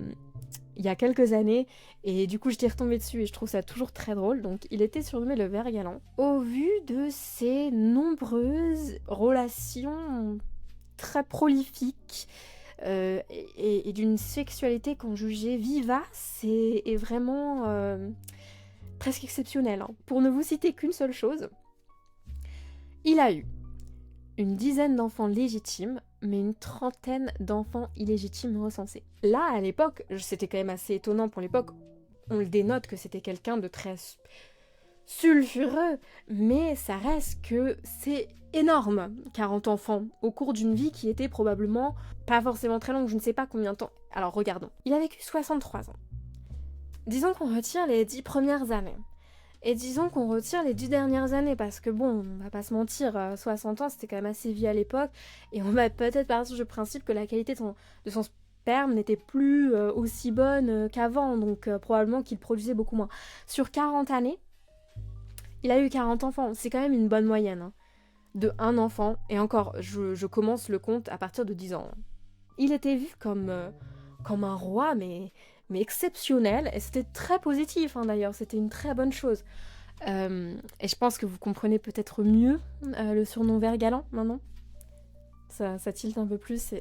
il y a quelques années, et du coup j'étais retombée dessus et je trouve ça toujours très drôle. Donc il était surnommé le Vert Galant au vu de ses nombreuses relations très prolifiques et d'une sexualité qu'on jugeait vivace et vraiment presque exceptionnelle, hein. Pour ne vous citer qu'une seule chose, il a eu une dizaine d'enfants légitimes, mais une trentaine d'enfants illégitimes recensés. Là, à l'époque, c'était quand même assez étonnant pour l'époque, on le dénote que c'était quelqu'un de très sulfureux, mais ça reste que c'est énorme, 40 enfants, au cours d'une vie qui était probablement pas forcément très longue, je ne sais pas combien de temps. Alors regardons, il a vécu 63 ans. Disons qu'on retire les 10 premières années. Et disons qu'on retire les 10 dernières années, parce que bon, on va pas se mentir, 60 ans c'était quand même assez vieux à l'époque, et on va peut-être partir du principe que la qualité de son sperme n'était plus aussi bonne qu'avant, donc probablement qu'il produisait beaucoup moins. Sur 40 années, il a eu 40 enfants, c'est quand même une bonne moyenne, hein, de un enfant, et encore, je commence le compte à partir de 10 ans. Il était vu comme un roi, mais exceptionnel, et c'était très positif hein, d'ailleurs, c'était une très bonne chose. Et je pense que vous comprenez peut-être mieux le surnom Vert Galant maintenant. Ça tilte un peu plus,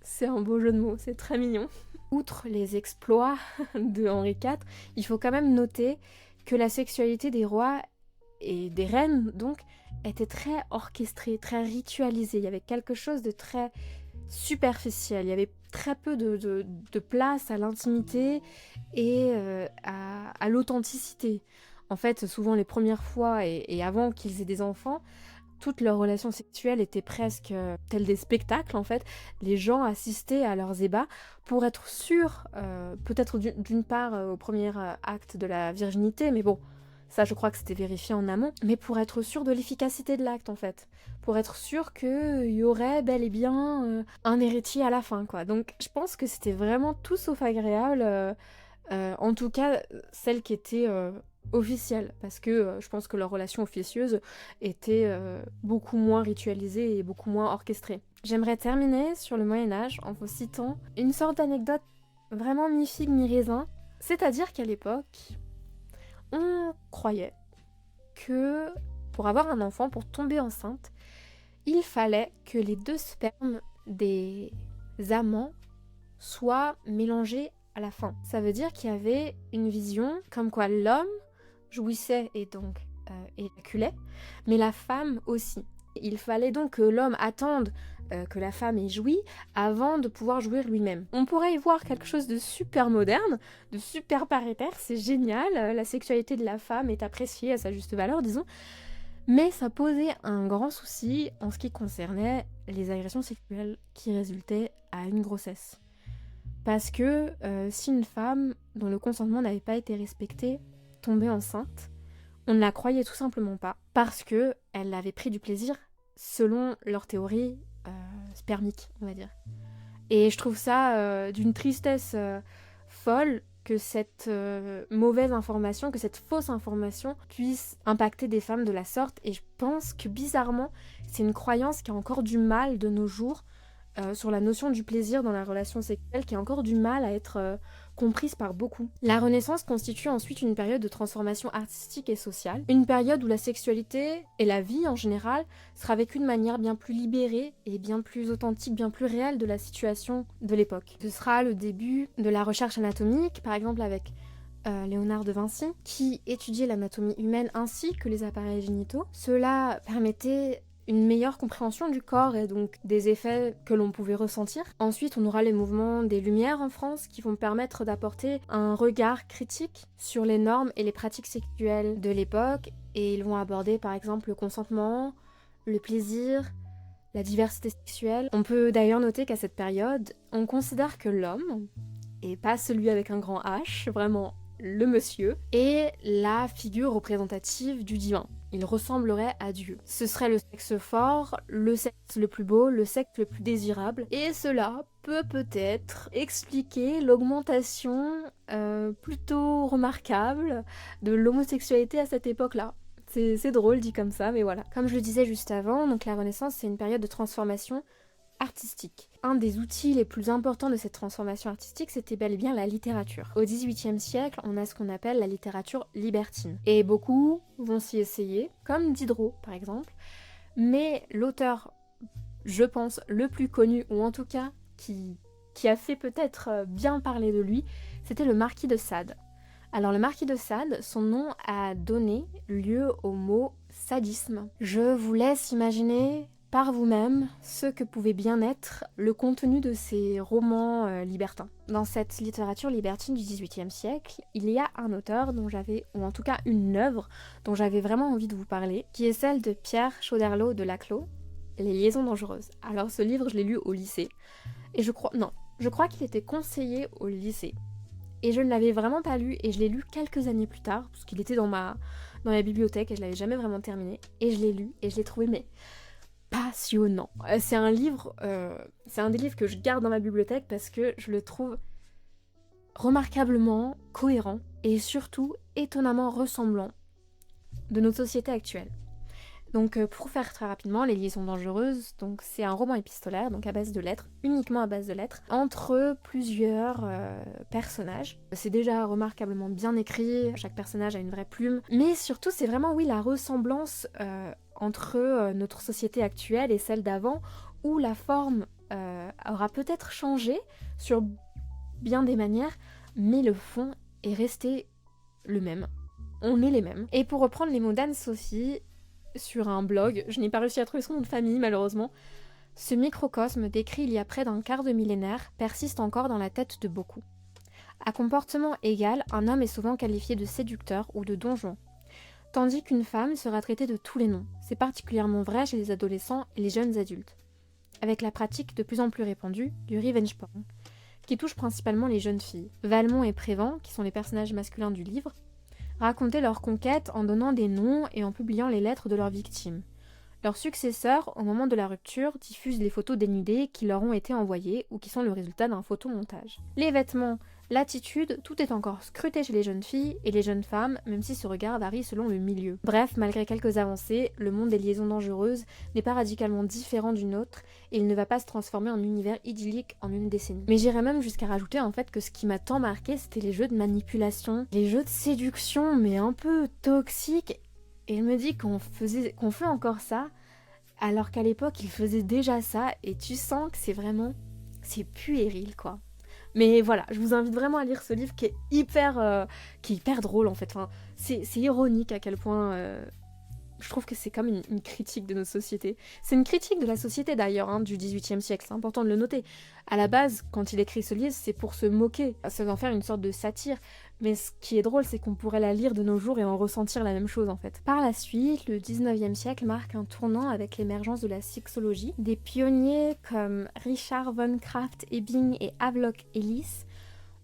c'est un beau jeu de mots, c'est très mignon. Outre les exploits de Henri IV, il faut quand même noter que la sexualité des rois et des reines, donc, était très orchestrée, très ritualisée. Il y avait quelque chose de très superficiel, il y avait très peu de place à l'intimité et à l'authenticité. En fait, souvent les premières fois et avant qu'ils aient des enfants, toutes leurs relations sexuelles étaient presque telles des spectacles en fait. Les gens assistaient à leurs ébats pour être sûrs, peut-être d'une part au premier acte de la virginité, mais bon, ça je crois que c'était vérifié en amont, mais pour être sûr de l'efficacité de l'acte en fait. Pour être sûr qu'il y aurait bel et bien un héritier à la fin quoi. Donc je pense que c'était vraiment tout sauf agréable, en tout cas celle qui était officielle, parce que je pense que leur relation officieuse était beaucoup moins ritualisée et beaucoup moins orchestrée. J'aimerais terminer sur le Moyen-Âge en vous citant une sorte d'anecdote vraiment mi-figue mi-raisin, c'est-à-dire qu'à l'époque, on croyait que pour avoir un enfant, pour tomber enceinte, il fallait que les deux spermes des amants soient mélangés à la fin. Ça veut dire qu'il y avait une vision comme quoi l'homme jouissait et donc éjaculait, mais la femme aussi. Il fallait donc que l'homme attende que la femme ait joui avant de pouvoir jouir lui-même. On pourrait y voir quelque chose de super moderne, de super paritaire, c'est génial, la sexualité de la femme est appréciée à sa juste valeur, disons, mais ça posait un grand souci en ce qui concernait les agressions sexuelles qui résultaient à une grossesse. Parce que si une femme dont le consentement n'avait pas été respecté tombait enceinte, on ne la croyait tout simplement pas, parce que elle avait pris du plaisir selon leur théorie spermique, on va dire. Et je trouve ça d'une tristesse folle que cette mauvaise information, que cette fausse information puisse impacter des femmes de la sorte. Et je pense que bizarrement, c'est une croyance qui a encore du mal de nos jours sur la notion du plaisir dans la relation sexuelle, qui a encore du mal à être comprise par beaucoup. La Renaissance constitue ensuite une période de transformation artistique et sociale, une période où la sexualité et la vie en général sera vécue de manière bien plus libérée et bien plus authentique, bien plus réelle de la situation de l'époque. Ce sera le début de la recherche anatomique, par exemple avec Léonard de Vinci, qui étudiait l'anatomie humaine ainsi que les appareils génitaux. Cela permettait une meilleure compréhension du corps et donc des effets que l'on pouvait ressentir. Ensuite, on aura les mouvements des Lumières en France qui vont permettre d'apporter un regard critique sur les normes et les pratiques sexuelles de l'époque, et ils vont aborder par exemple le consentement, le plaisir, la diversité sexuelle. On peut d'ailleurs noter qu'à cette période, on considère que l'homme, et pas celui avec un grand H, vraiment le monsieur, est la figure représentative du divin. Il ressemblerait à Dieu. Ce serait le sexe fort, le sexe le plus beau, le sexe le plus désirable. Et cela peut peut-être expliquer l'augmentation plutôt remarquable de l'homosexualité à cette époque-là. C'est drôle dit comme ça, mais voilà. Comme je le disais juste avant, donc la Renaissance, c'est une période de transformation artistique. Un des outils les plus importants de cette transformation artistique, c'était bel et bien la littérature. Au XVIIIe siècle, on a ce qu'on appelle la littérature libertine. Et beaucoup vont s'y essayer, comme Diderot par exemple, mais l'auteur, je pense, le plus connu, ou en tout cas qui a fait peut-être bien parler de lui, c'était le marquis de Sade. Alors le marquis de Sade, son nom a donné lieu au mot sadisme. Je vous laisse imaginer par vous-même ce que pouvait bien être le contenu de ces romans libertins. Dans cette littérature libertine du XVIIIe siècle, il y a un auteur dont j'avais, ou en tout cas une œuvre dont j'avais vraiment envie de vous parler, qui est celle de Pierre Choderlos de Laclos, Les liaisons dangereuses. Alors ce livre, je l'ai lu au lycée, et je crois qu'il était conseillé au lycée. et je ne l'avais vraiment pas lu, et je l'ai lu quelques années plus tard, parce qu'il était dans ma bibliothèque et je l'avais jamais vraiment terminé, et je l'ai lu et je l'ai trouvé mais passionnant. C'est un livre, c'est un des livres que je garde dans ma bibliothèque parce que je le trouve remarquablement cohérent et surtout étonnamment ressemblant de notre société actuelle. Donc pour faire très rapidement, Les Liaisons Dangereuses, donc c'est un roman épistolaire, donc à base de lettres, uniquement à base de lettres, entre plusieurs personnages. C'est déjà remarquablement bien écrit, chaque personnage a une vraie plume, mais surtout c'est vraiment oui la ressemblance entre notre société actuelle et celle d'avant, où la forme aura peut-être changé sur bien des manières, mais le fond est resté le même. On est les mêmes. Et pour reprendre les mots d'Anne-Sophie, sur un blog, je n'ai pas réussi à trouver son nom de famille malheureusement, ce microcosme décrit il y a près d'un quart de millénaire persiste encore dans la tête de beaucoup. À comportement égal, un homme est souvent qualifié de séducteur ou de donjon, tandis qu'une femme sera traitée de tous les noms. C'est particulièrement vrai chez les adolescents et les jeunes adultes, avec la pratique de plus en plus répandue du revenge porn, qui touche principalement les jeunes filles. Valmont et Prévent, qui sont les personnages masculins du livre, racontaient leur conquête en donnant des noms et en publiant les lettres de leurs victimes. Leurs successeurs, au moment de la rupture, diffusent les photos dénudées qui leur ont été envoyées ou qui sont le résultat d'un photomontage. Les vêtements, l'attitude, tout est encore scruté chez les jeunes filles et les jeunes femmes, même si ce regard varie selon le milieu. Bref, malgré quelques avancées, le monde des liaisons dangereuses n'est pas radicalement différent d'une autre et il ne va pas se transformer en univers idyllique en une décennie. Mais j'irais même jusqu'à rajouter en fait que ce qui m'a tant marqué, c'était les jeux de manipulation, les jeux de séduction, mais un peu toxiques. Et je me dis qu'on fait encore ça, alors qu'à l'époque, ils faisaient déjà ça, et tu sens que c'est puéril, quoi. Mais voilà, je vous invite vraiment à lire ce livre qui est hyper drôle, en fait. Enfin, c'est ironique à quel point... je trouve que c'est comme une critique de notre société. C'est une critique de la société d'ailleurs, hein, du XVIIIe siècle, c'est important de le noter. À la base, quand il écrit ce livre, c'est pour se moquer, c'est d'en faire une sorte de satire. Mais ce qui est drôle, c'est qu'on pourrait la lire de nos jours et en ressentir la même chose en fait. Par la suite, le 19e siècle marque un tournant avec l'émergence de la sexologie. Des pionniers comme Richard von Krafft-Ebing et Havelock Ellis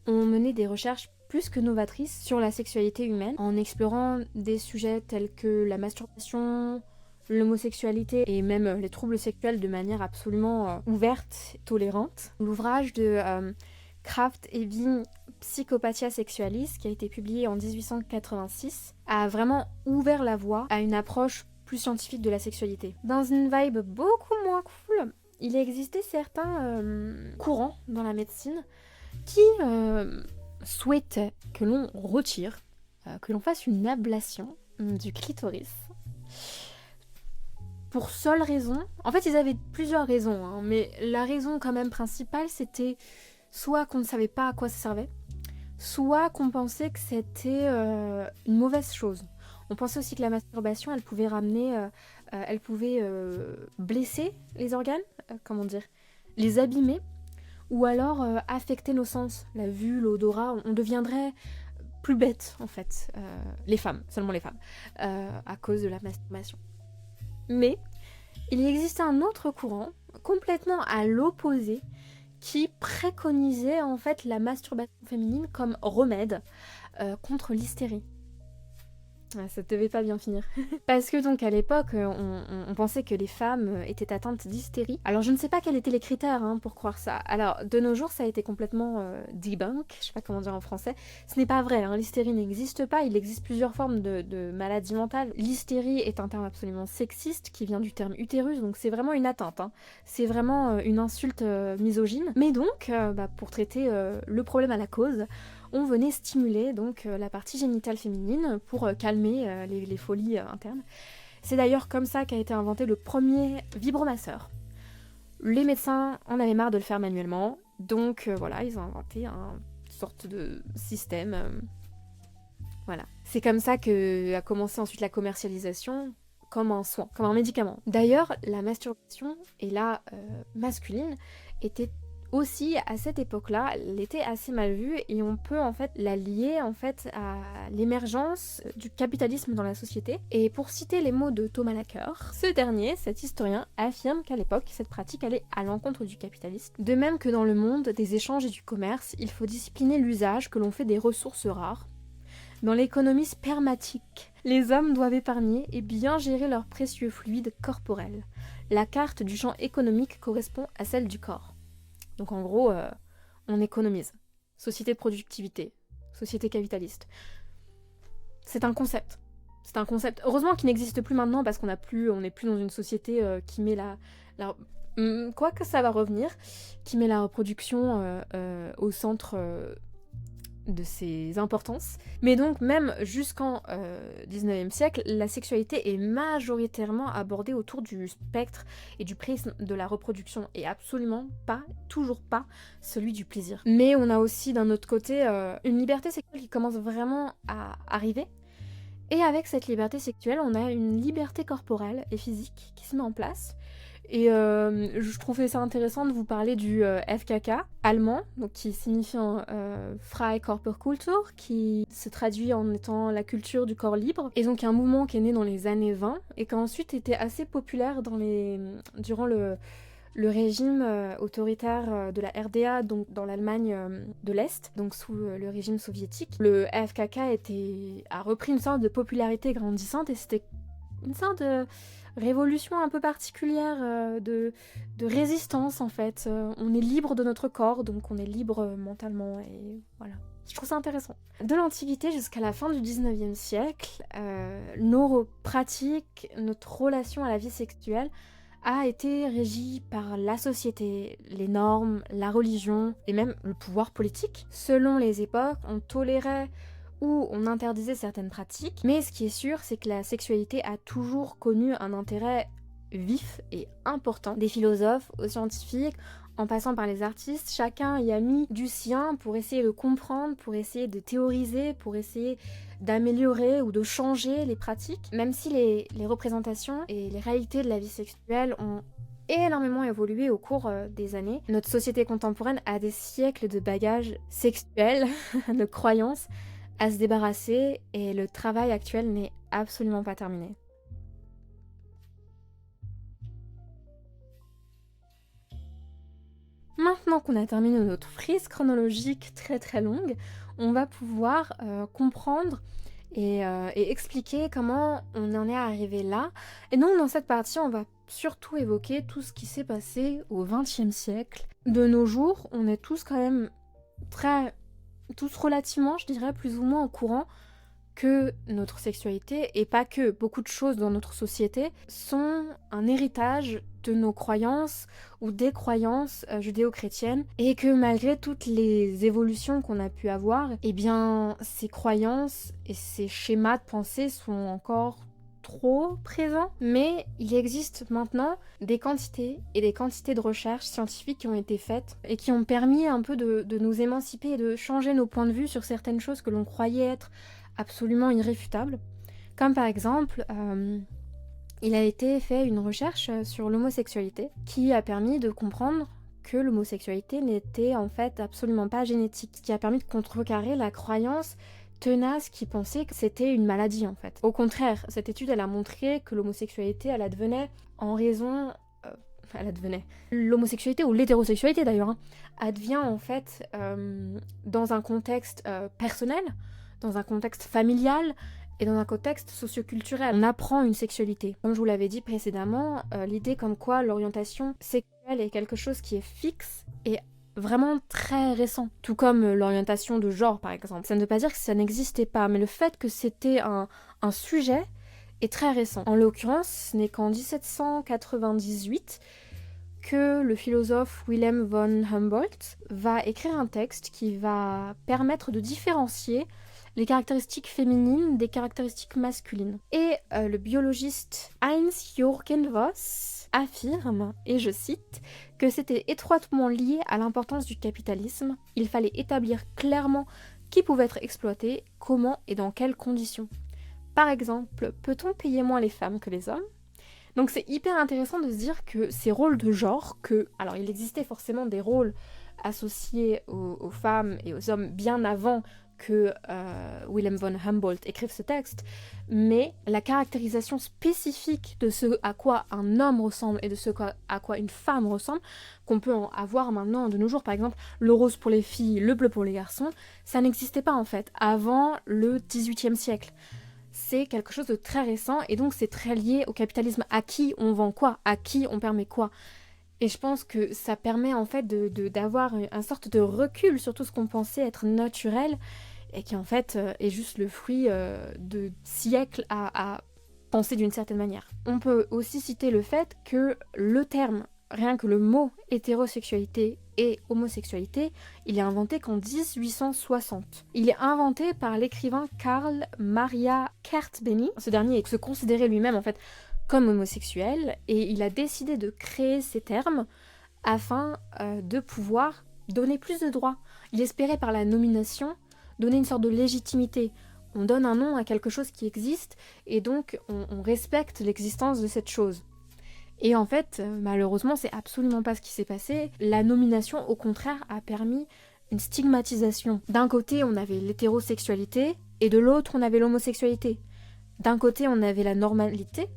ont mené des recherches plus que novatrices sur la sexualité humaine, en explorant des sujets tels que la masturbation, l'homosexualité et même les troubles sexuels de manière absolument ouverte et tolérante. L'ouvrage de Krafft-Ebing, Psychopathia Sexualis, qui a été publié en 1886, a vraiment ouvert la voie à une approche plus scientifique de la sexualité. Dans une vibe beaucoup moins cool, il existait certains courants dans la médecine qui souhaitaient que l'on retire, que l'on fasse une ablation du clitoris. Pour seule raison, en fait ils avaient plusieurs raisons, hein, mais la raison quand même principale c'était soit qu'on ne savait pas à quoi ça servait, soit qu'on pensait que c'était une mauvaise chose. On pensait aussi que la masturbation, elle pouvait blesser les organes, les abîmer, ou alors affecter nos sens, la vue, l'odorat. On deviendrait plus bête en fait, les femmes, seulement les femmes, à cause de la masturbation. Mais il existait un autre courant, complètement à l'opposé, qui préconisait en fait la masturbation féminine comme remède contre l'hystérie. Ça devait pas bien finir. Parce que donc à l'époque, on pensait que les femmes étaient atteintes d'hystérie. Alors je ne sais pas quels étaient les critères pour croire ça. Alors de nos jours, ça a été complètement debunk, je sais pas comment dire en français. Ce n'est pas vrai, hein, l'hystérie n'existe pas, il existe plusieurs formes de maladies mentales. L'hystérie est un terme absolument sexiste qui vient du terme utérus, donc c'est vraiment une atteinte. Hein. C'est vraiment une insulte misogyne. Mais donc, pour traiter le problème à la cause, on venait stimuler donc la partie génitale féminine pour calmer les folies internes. C'est d'ailleurs comme ça qu'a été inventé le premier vibromasseur. Les médecins en avaient marre de le faire manuellement, donc voilà, ils ont inventé une sorte de système. Voilà. C'est comme ça qu'a commencé ensuite la commercialisation comme un soin, comme un médicament. D'ailleurs, la masturbation, et là masculine, était aussi, à cette époque-là, elle était assez mal vue et on peut en fait la lier en fait à l'émergence du capitalisme dans la société. Et pour citer les mots de Thomas Laqueur, ce dernier, cet historien, affirme qu'à l'époque, cette pratique allait à l'encontre du capitalisme. De même que dans le monde des échanges et du commerce, il faut discipliner l'usage que l'on fait des ressources rares. Dans l'économie spermatique, les hommes doivent épargner et bien gérer leurs précieux fluides corporels. La carte du champ économique correspond à celle du corps. Donc en gros, on économise. Société de productivité, société capitaliste. C'est un concept. C'est un concept, heureusement, qui n'existe plus maintenant parce on n'est plus dans une société qui met quoique ça va revenir, qui met la reproduction au centre de ses importances. Mais donc même jusqu'en 19e siècle, la sexualité est majoritairement abordée autour du spectre et du prisme de la reproduction et absolument pas, toujours pas, celui du plaisir. Mais on a aussi d'un autre côté une liberté sexuelle qui commence vraiment à arriver. Et avec cette liberté sexuelle, on a une liberté corporelle et physique qui se met en place. Et je trouvais ça intéressant de vous parler du FKK allemand, donc qui signifie Freie Körperkultur, qui se traduit en étant la culture du corps libre. Et donc un mouvement qui est né dans les années 20 et qui a ensuite été assez populaire durant le régime autoritaire de la RDA, donc dans l'Allemagne de l'Est, donc sous le régime soviétique. Le FKK a repris une sorte de popularité grandissante et c'était une sorte de révolution un peu particulière de résistance en fait. On est libre de notre corps, donc on est libre mentalement et voilà. Je trouve ça intéressant. De l'Antiquité jusqu'à la fin du 19e siècle, nos pratiques, notre relation à la vie sexuelle a été régie par la société, les normes, la religion et même le pouvoir politique. Selon les époques, on tolérait où on interdisait certaines pratiques, mais ce qui est sûr, c'est que la sexualité a toujours connu un intérêt vif et important. Des philosophes aux scientifiques, en passant par les artistes, chacun y a mis du sien pour essayer de comprendre, pour essayer de théoriser, pour essayer d'améliorer ou de changer les pratiques, même si les représentations et les réalités de la vie sexuelle ont énormément évolué au cours des années. Notre société contemporaine a des siècles de bagages sexuels, de croyances, à se débarrasser et le travail actuel n'est absolument pas terminé. Maintenant qu'on a terminé notre frise chronologique très très longue, on va pouvoir comprendre et expliquer comment on en est arrivé là. Et donc dans cette partie, on va surtout évoquer tout ce qui s'est passé au XXe siècle. De nos jours, on est tous quand même tous relativement, je dirais, plus ou moins au courant que notre sexualité, et pas que, beaucoup de choses dans notre société, sont un héritage de nos croyances ou des croyances judéo-chrétiennes, et que malgré toutes les évolutions qu'on a pu avoir, eh bien, ces croyances et ces schémas de pensée sont encore trop présents, mais il existe maintenant des quantités et des quantités de recherches scientifiques qui ont été faites et qui ont permis un peu de nous émanciper et de changer nos points de vue sur certaines choses que l'on croyait être absolument irréfutables. Comme par exemple, il a été fait une recherche sur l'homosexualité qui a permis de comprendre que l'homosexualité n'était en fait absolument pas génétique, ce qui a permis de contrecarrer la croyance tenace qui pensait que c'était une maladie en fait. Au contraire, cette étude elle a montré que l'homosexualité elle advenait en raison... L'homosexualité ou l'hétérosexualité d'ailleurs, advient en fait dans un contexte personnel, dans un contexte familial et dans un contexte socioculturel. On apprend une sexualité. Comme je vous l'avais dit précédemment, l'idée comme quoi l'orientation sexuelle est quelque chose qui est fixe et vraiment très récent, tout comme l'orientation de genre par exemple. Ça ne veut pas dire que ça n'existait pas, mais le fait que c'était un sujet est très récent. En l'occurrence, ce n'est qu'en 1798 que le philosophe Wilhelm von Humboldt va écrire un texte qui va permettre de différencier les caractéristiques féminines des caractéristiques masculines. Et le biologiste Heinz-Jürgen Voss affirme, et je cite, que c'était étroitement lié à l'importance du capitalisme. Il fallait établir clairement qui pouvait être exploité, comment et dans quelles conditions. Par exemple, peut-on payer moins les femmes que les hommes ? Donc c'est hyper intéressant de se dire que ces rôles de genre, alors il existait forcément des rôles associé aux femmes et aux hommes bien avant que Wilhelm von Humboldt écrive ce texte, mais la caractérisation spécifique de ce à quoi un homme ressemble et de ce à quoi une femme ressemble, qu'on peut avoir maintenant de nos jours, par exemple le rose pour les filles, le bleu pour les garçons, ça n'existait pas en fait avant le XVIIIe siècle. C'est quelque chose de très récent et donc c'est très lié au capitalisme. À qui on vend quoi, à qui on permet quoi. Et je pense que ça permet en fait d'avoir une sorte de recul sur tout ce qu'on pensait être naturel et qui en fait est juste le fruit de siècles à penser d'une certaine manière. On peut aussi citer le fait que le terme, rien que le mot hétérosexualité et homosexualité, il est inventé qu'en 1860. Il est inventé par l'écrivain Karl Maria Kertbeny. Ce dernier se considérait lui-même en fait comme homosexuel et il a décidé de créer ces termes afin de pouvoir donner plus de droits. Il espérait par la nomination donner une sorte de légitimité. On donne un nom à quelque chose qui existe et donc on respecte l'existence de cette chose. Et en fait, malheureusement, c'est absolument pas ce qui s'est passé. La nomination, au contraire, a permis une stigmatisation. D'un côté, on avait l'hétérosexualité et de l'autre, on avait l'homosexualité. D'un côté, on avait la normalité,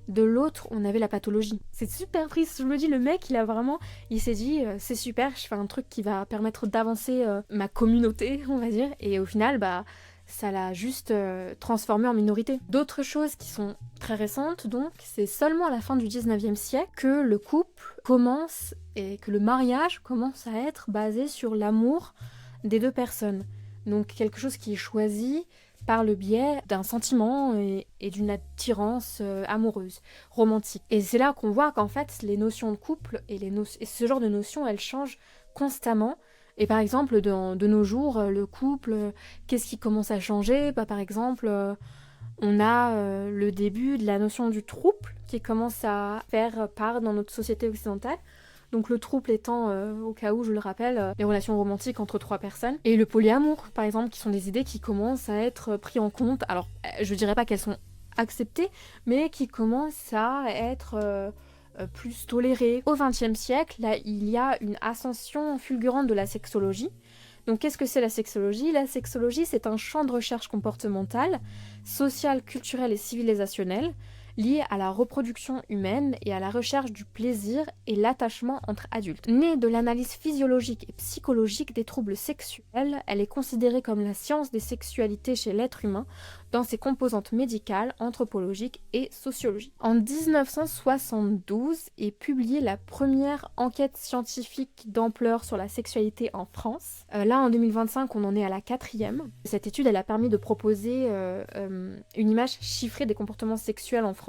de l'autre, on avait la pathologie. C'est super triste, je me dis, le mec, il s'est dit, c'est super, je fais un truc qui va permettre d'avancer ma communauté, on va dire, et au final, ça l'a juste transformé en minorité. D'autres choses qui sont très récentes, donc, c'est seulement à la fin du 19e siècle que le couple commence et que le mariage commence à être basé sur l'amour des deux personnes. Donc, quelque chose qui est choisi par le biais d'un sentiment et d'une attirance amoureuse, romantique. Et c'est là qu'on voit qu'en fait, les notions de couple et ce genre de notions, elles changent constamment. Et par exemple, de nos jours, le couple, qu'est-ce qui commence à changer ? Par exemple, on a le début de la notion du trouble qui commence à faire part dans notre société occidentale. Donc le trouble étant, au cas où je le rappelle, les relations romantiques entre 3 personnes. Et le polyamour, par exemple, qui sont des idées qui commencent à être prises en compte. Alors, je dirais pas qu'elles sont acceptées, mais qui commencent à être plus tolérées. Au XXe siècle, là, il y a une ascension fulgurante de la sexologie. Donc qu'est-ce que c'est la sexologie ? La sexologie, c'est un champ de recherche comportementale, social, culturel et civilisationnel, lié à la reproduction humaine et à la recherche du plaisir et l'attachement entre adultes. Née de l'analyse physiologique et psychologique des troubles sexuels, elle est considérée comme la science des sexualités chez l'être humain dans ses composantes médicales, anthropologiques et sociologiques. En 1972 est publiée la première enquête scientifique d'ampleur sur la sexualité en France. Là, en 2025, on en est à la 4e. Cette étude, elle a permis de proposer une image chiffrée des comportements sexuels en France,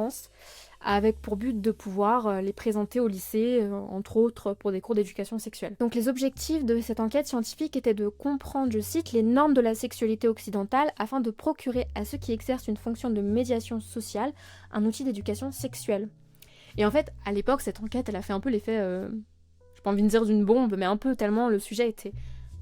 avec pour but de pouvoir les présenter au lycée, entre autres pour des cours d'éducation sexuelle. Donc les objectifs de cette enquête scientifique étaient de comprendre, je cite, les normes de la sexualité occidentale afin de procurer à ceux qui exercent une fonction de médiation sociale un outil d'éducation sexuelle. Et en fait, à l'époque, cette enquête, elle a fait un peu l'effet, j'ai pas envie de dire d'une bombe, mais un peu tellement le sujet était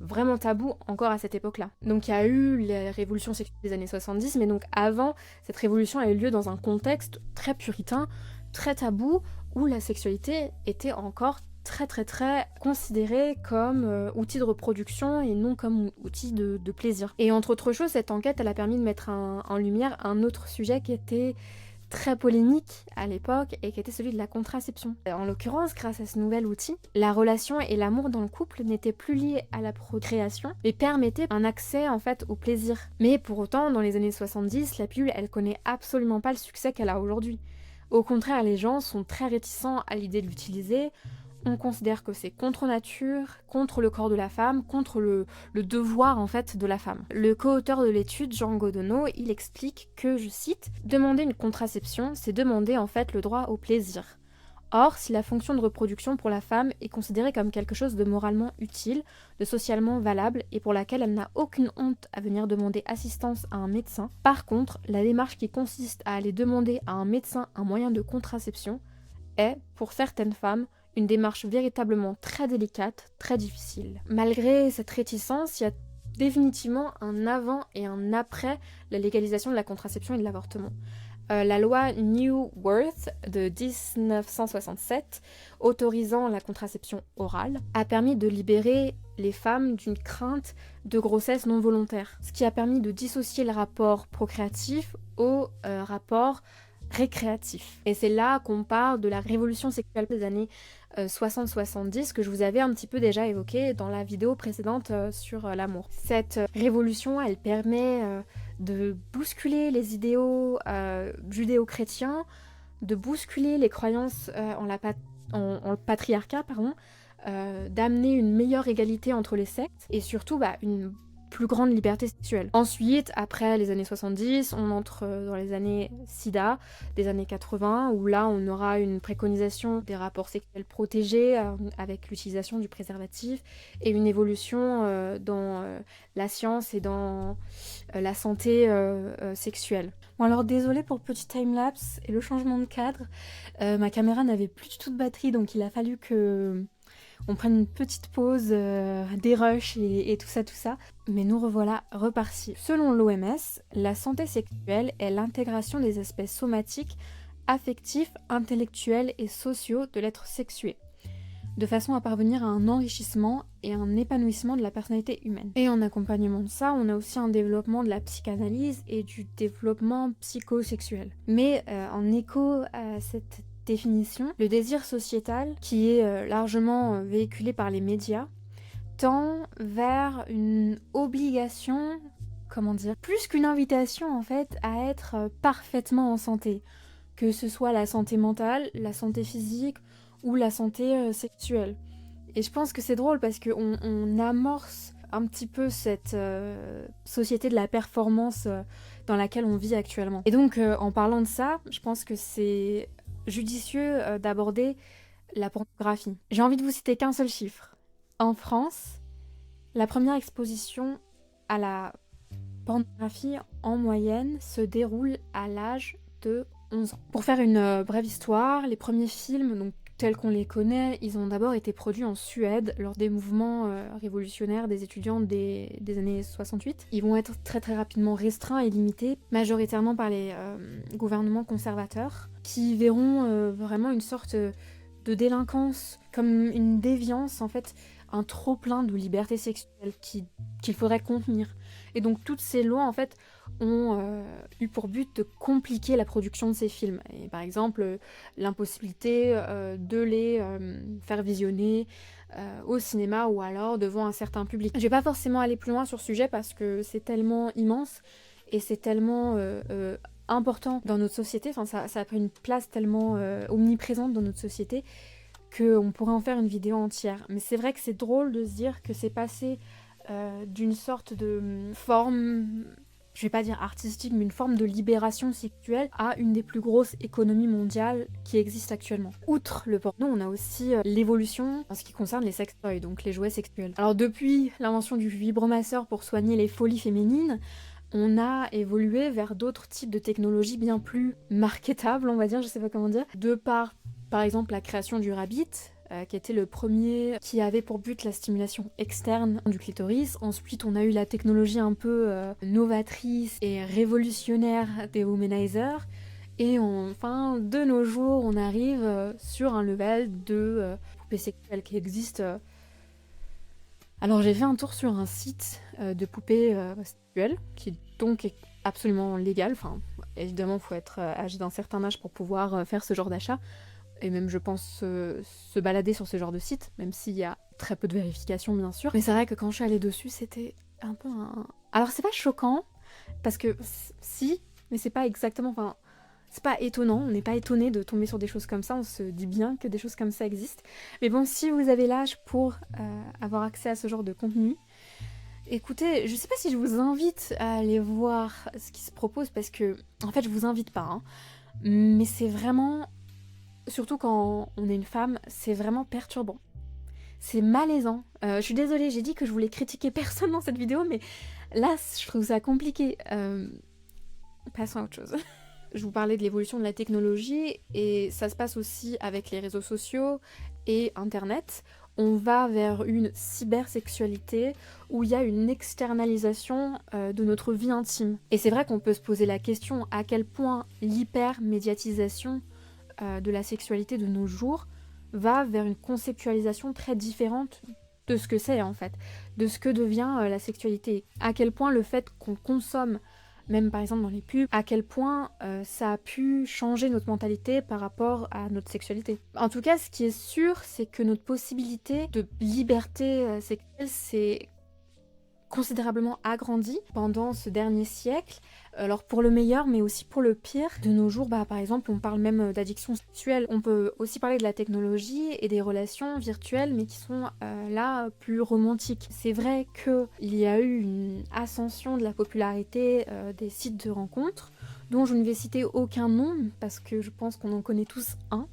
vraiment tabou encore à cette époque-là. Donc il y a eu la révolution sexuelle des années 70, mais donc avant, cette révolution a eu lieu dans un contexte très puritain, très tabou, où la sexualité était encore très considérée comme outil de reproduction et non comme outil de plaisir. Et entre autres choses, cette enquête, elle a permis de mettre en lumière un autre sujet qui était très polémique à l'époque et qui était celui de la contraception. En l'occurrence, grâce à ce nouvel outil, la relation et l'amour dans le couple n'étaient plus liés à la procréation, mais permettaient un accès en fait au plaisir. Mais pour autant, dans les années 70, la pilule, elle connaît absolument pas le succès qu'elle a aujourd'hui. Au contraire, les gens sont très réticents à l'idée de l'utiliser. On considère que c'est contre nature, contre le corps de la femme, contre le devoir en fait de la femme. Le co-auteur de l'étude, Jean Godonneau, il explique que, je cite, « Demander une contraception, c'est demander en fait le droit au plaisir. Or, si la fonction de reproduction pour la femme est considérée comme quelque chose de moralement utile, de socialement valable et pour laquelle elle n'a aucune honte à venir demander assistance à un médecin, par contre, la démarche qui consiste à aller demander à un médecin un moyen de contraception est, pour certaines femmes, une démarche véritablement très délicate, très difficile. » Malgré cette réticence, il y a définitivement un avant et un après la légalisation de la contraception et de l'avortement. la loi New Worth de 1967, autorisant la contraception orale, a permis de libérer les femmes d'une crainte de grossesse non volontaire, ce qui a permis de dissocier le rapport procréatif au rapport récréatif. Et c'est là qu'on parle de la révolution sexuelle des années 60-70 que je vous avais un petit peu déjà évoqué dans la vidéo précédente sur l'amour. Cette révolution, elle permet de bousculer les idéaux judéo-chrétiens, de bousculer les croyances en le patriarcat, d'amener une meilleure égalité entre les sexes et surtout une plus grande liberté sexuelle. Ensuite, après les années 70, on entre dans les années SIDA, des années 80, où là on aura une préconisation des rapports sexuels protégés avec l'utilisation du préservatif et une évolution dans la science et dans la santé sexuelle. Bon alors désolée pour le petit timelapse et le changement de cadre, ma caméra n'avait plus du tout de batterie donc il a fallu que on prenne une petite pause, des rushs et tout ça. Mais nous revoilà repartis. Selon l'OMS, la santé sexuelle est l'intégration des aspects somatiques, affectifs, intellectuels et sociaux de l'être sexué, de façon à parvenir à un enrichissement et un épanouissement de la personnalité humaine. Et en accompagnement de ça, on a aussi un développement de la psychanalyse et du développement psychosexuel. Mais en écho à cette définition, le désir sociétal, qui est largement véhiculé par les médias, tend vers une obligation, plus qu'une invitation en fait, à être parfaitement en santé, que ce soit la santé mentale, la santé physique ou la santé sexuelle. Et je pense que c'est drôle parce qu'on amorce un petit peu cette société de la performance dans laquelle on vit actuellement. Et donc en parlant de ça, je pense que c'est judicieux d'aborder la pornographie. J'ai envie de vous citer qu'un seul chiffre. En France, la première exposition à la pornographie en moyenne se déroule à l'âge de 11 ans. Pour faire une brève histoire, les premiers films, donc tels qu'on les connaît, ils ont d'abord été produits en Suède lors des mouvements révolutionnaires des étudiants des années 68. Ils vont être très très rapidement restreints et limités, majoritairement par les gouvernements conservateurs, qui verront vraiment une sorte de délinquance comme une déviance, en fait, un trop-plein de liberté sexuelle qu'il faudrait contenir. Et donc toutes ces lois, en fait, ont eu pour but de compliquer la production de ces films. Et par exemple, l'impossibilité de les faire visionner au cinéma ou alors devant un certain public. Je vais pas forcément aller plus loin sur ce sujet parce que c'est tellement immense et c'est tellement important dans notre société, enfin ça a pris une place tellement omniprésente dans notre société qu'on pourrait en faire une vidéo entière. Mais c'est vrai que c'est drôle de se dire que c'est passé d'une sorte de forme, je vais pas dire artistique, mais une forme de libération sexuelle à une des plus grosses économies mondiales qui existent actuellement. Outre le porno, on a aussi l'évolution en ce qui concerne les sextoys, donc les jouets sexuels. Alors depuis l'invention du vibromasseur pour soigner les folies féminines, on a évolué vers d'autres types de technologies bien plus marketables, on va dire, je sais pas comment dire, de par exemple la création du Rabbit, qui était le premier qui avait pour but la stimulation externe du clitoris. Ensuite, on a eu la technologie un peu novatrice et révolutionnaire des womanizers. Et enfin, de nos jours, on arrive sur un level de poupées sexuelles qui existe. Alors j'ai fait un tour sur un site de poupées sexuelles, qui donc est absolument légal. Enfin, évidemment, il faut être âgé d'un certain âge pour pouvoir faire ce genre d'achat. Et même, je pense, se balader sur ce genre de site, même s'il y a très peu de vérifications, bien sûr. Mais c'est vrai que quand je suis allée dessus, c'était un peu un... Alors, c'est pas choquant, parce que si, mais c'est pas exactement... Enfin, c'est pas étonnant, on n'est pas étonné de tomber sur des choses comme ça, on se dit bien que des choses comme ça existent. Mais bon, si vous avez l'âge pour avoir accès à ce genre de contenu, écoutez, je sais pas si je vous invite à aller voir ce qui se propose, parce que, en fait, je vous invite pas, hein, mais c'est vraiment... Surtout quand on est une femme, c'est vraiment perturbant. C'est malaisant. Je suis désolée, j'ai dit que je voulais critiquer personne dans cette vidéo, mais là, je trouve ça compliqué. Passons à autre chose. Je vous parlais de l'évolution de la technologie, et ça se passe aussi avec les réseaux sociaux et Internet. on va vers une cybersexualité où il y a une externalisation de notre vie intime. Et c'est vrai qu'on peut se poser la question à quel point l'hyper-médiatisation de la sexualité de nos jours va vers une conceptualisation très différente de ce que c'est en fait, de ce que devient la sexualité. À quel point le fait qu'on consomme, même par exemple dans les pubs, à quel point ça a pu changer notre mentalité par rapport à notre sexualité. En tout cas, ce qui est sûr, c'est que notre possibilité de liberté sexuelle s'est considérablement agrandie pendant ce dernier siècle, alors pour le meilleur mais aussi pour le pire. De nos jours, par exemple, on parle même d'addiction sexuelle. On peut aussi parler de la technologie et des relations virtuelles mais qui sont là plus romantiques. C'est vrai qu'il y a eu une ascension de la popularité des sites de rencontres dont je ne vais citer aucun nom parce que je pense qu'on en connaît tous un,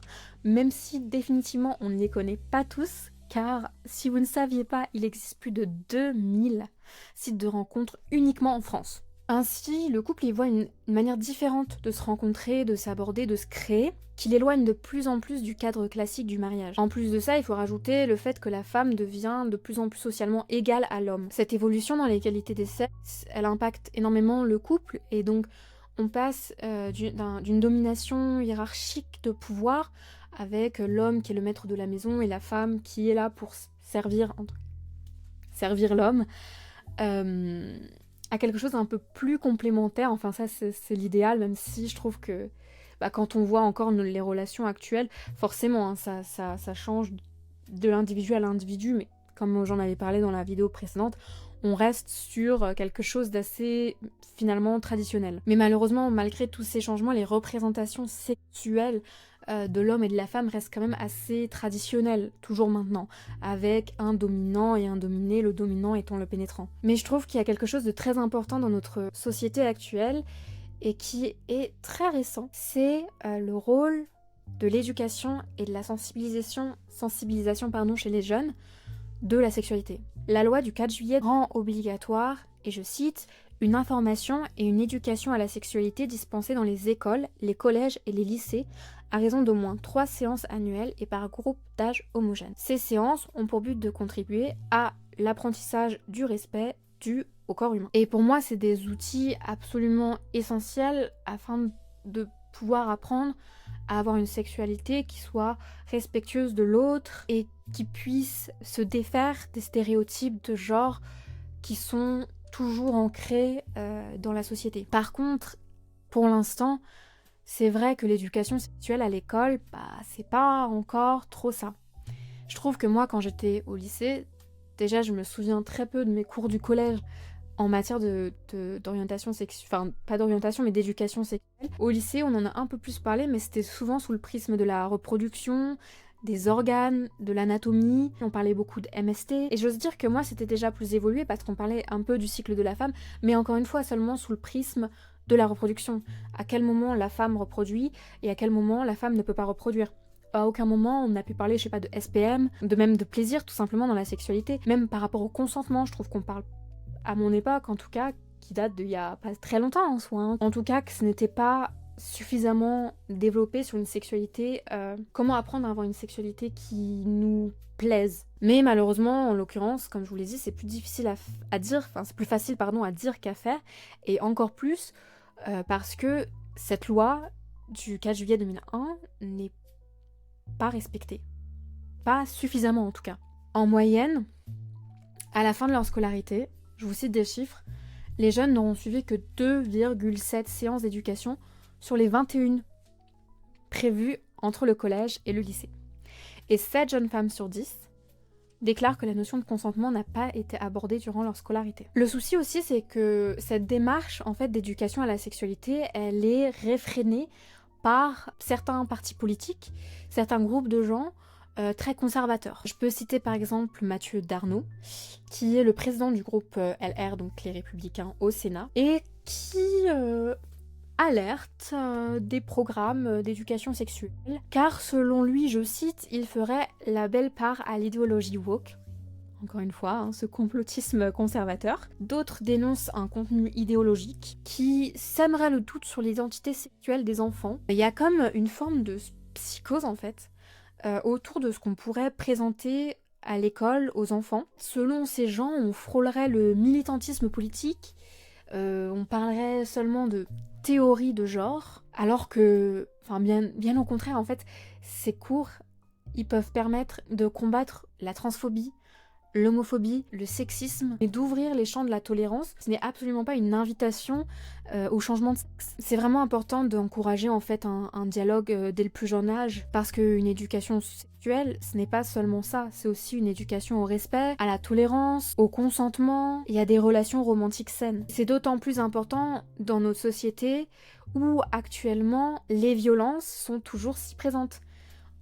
même si définitivement on ne les connaît pas tous, car si vous ne saviez pas, il existe plus de 2000 sites de rencontres uniquement en France. Ainsi, le couple y voit une manière différente de se rencontrer, de s'aborder, de se créer, qui l'éloigne de plus en plus du cadre classique du mariage. En plus de ça, il faut rajouter le fait que la femme devient de plus en plus socialement égale à l'homme. Cette évolution dans l'égalité des sexes, elle impacte énormément le couple, et donc on passe d'une domination hiérarchique de pouvoir avec l'homme qui est le maître de la maison et la femme qui est là pour servir l'homme, à quelque chose d'un peu plus complémentaire. Enfin ça c'est l'idéal, même si je trouve que quand on voit encore les relations actuelles, forcément hein, ça change de l'individu à l'individu, mais comme j'en avais parlé dans la vidéo précédente, on reste sur quelque chose d'assez finalement traditionnel. Mais malheureusement, malgré tous ces changements, les représentations sexuelles de l'homme et de la femme restent quand même assez traditionnelles, toujours maintenant, avec un dominant et un dominé, le dominant étant le pénétrant. Mais je trouve qu'il y a quelque chose de très important dans notre société actuelle et qui est très récent, c'est le rôle de l'éducation et de la sensibilisation chez les jeunes de la sexualité. La loi du 4 juillet rend obligatoire, et je cite, une information et une éducation à la sexualité dispensée dans les écoles, les collèges et les lycées à raison d'au moins 3 séances annuelles et par groupe d'âge homogène. Ces séances ont pour but de contribuer à l'apprentissage du respect dû au corps humain. Et pour moi, c'est des outils absolument essentiels afin de pouvoir apprendre à avoir une sexualité qui soit respectueuse de l'autre et qui puisse se défaire des stéréotypes de genre qui sont toujours ancrés dans la société. Par contre, pour l'instant, c'est vrai que l'éducation sexuelle à l'école, c'est pas encore trop ça. Je trouve que moi, quand j'étais au lycée, déjà je me souviens très peu de mes cours du collège en matière d'orientation sexuelle, enfin pas d'orientation mais d'éducation sexuelle. Au lycée on en a un peu plus parlé mais c'était souvent sous le prisme de la reproduction, des organes, de l'anatomie, on parlait beaucoup de MST et j'ose dire que moi c'était déjà plus évolué parce qu'on parlait un peu du cycle de la femme mais encore une fois seulement sous le prisme de la reproduction. À quel moment la femme reproduit et à quel moment la femme ne peut pas reproduire. À aucun moment on n'a pu parler, je sais pas, de SPM, de même de plaisir tout simplement dans la sexualité. Même par rapport au consentement, je trouve qu'on parle, à mon époque en tout cas, qui date d'il y a pas très longtemps en soi, hein. En tout cas que ce n'était pas suffisamment développé sur une sexualité, comment apprendre à avoir une sexualité qui nous plaise. Mais malheureusement, en l'occurrence, comme je vous l'ai dit, c'est plus difficile à dire, enfin c'est plus facile pardon à dire qu'à faire, et encore plus parce que cette loi du 4 juillet 2001 n'est pas respectée. Pas suffisamment en tout cas. En moyenne, à la fin de leur scolarité, je vous cite des chiffres, les jeunes n'auront suivi que 2,7 séances d'éducation sur les 21 prévues entre le collège et le lycée. Et 7 jeunes femmes sur 10 déclarent que la notion de consentement n'a pas été abordée durant leur scolarité. Le souci aussi, c'est que cette démarche en fait d'éducation à la sexualité, elle est réfrénée par certains partis politiques, certains groupes de gens très conservateurs. Je peux citer par exemple Mathieu Darnaud, qui est le président du groupe LR, donc les Républicains au Sénat, et qui alerte des programmes d'éducation sexuelle, car selon lui, je cite, il ferait la belle part à l'idéologie woke. Encore une fois, hein, ce complotisme conservateur. D'autres dénoncent un contenu idéologique qui sèmerait le doute sur l'identité sexuelle des enfants. Il y a comme une forme de psychose en fait, autour de ce qu'on pourrait présenter à l'école aux enfants. Selon ces gens, on frôlerait le militantisme politique, on parlerait seulement de théorie de genre, alors que, bien au contraire, en fait, ces cours, ils peuvent permettre de combattre la transphobie, l'homophobie, le sexisme, et d'ouvrir les champs de la tolérance. Ce n'est absolument pas une invitation au changement de sexe. C'est vraiment important d'encourager en fait un dialogue dès le plus jeune âge, parce qu'une éducation sexuelle, ce n'est pas seulement ça, c'est aussi une éducation au respect, à la tolérance, au consentement et à des relations romantiques saines. C'est d'autant plus important dans notre société où actuellement les violences sont toujours si présentes.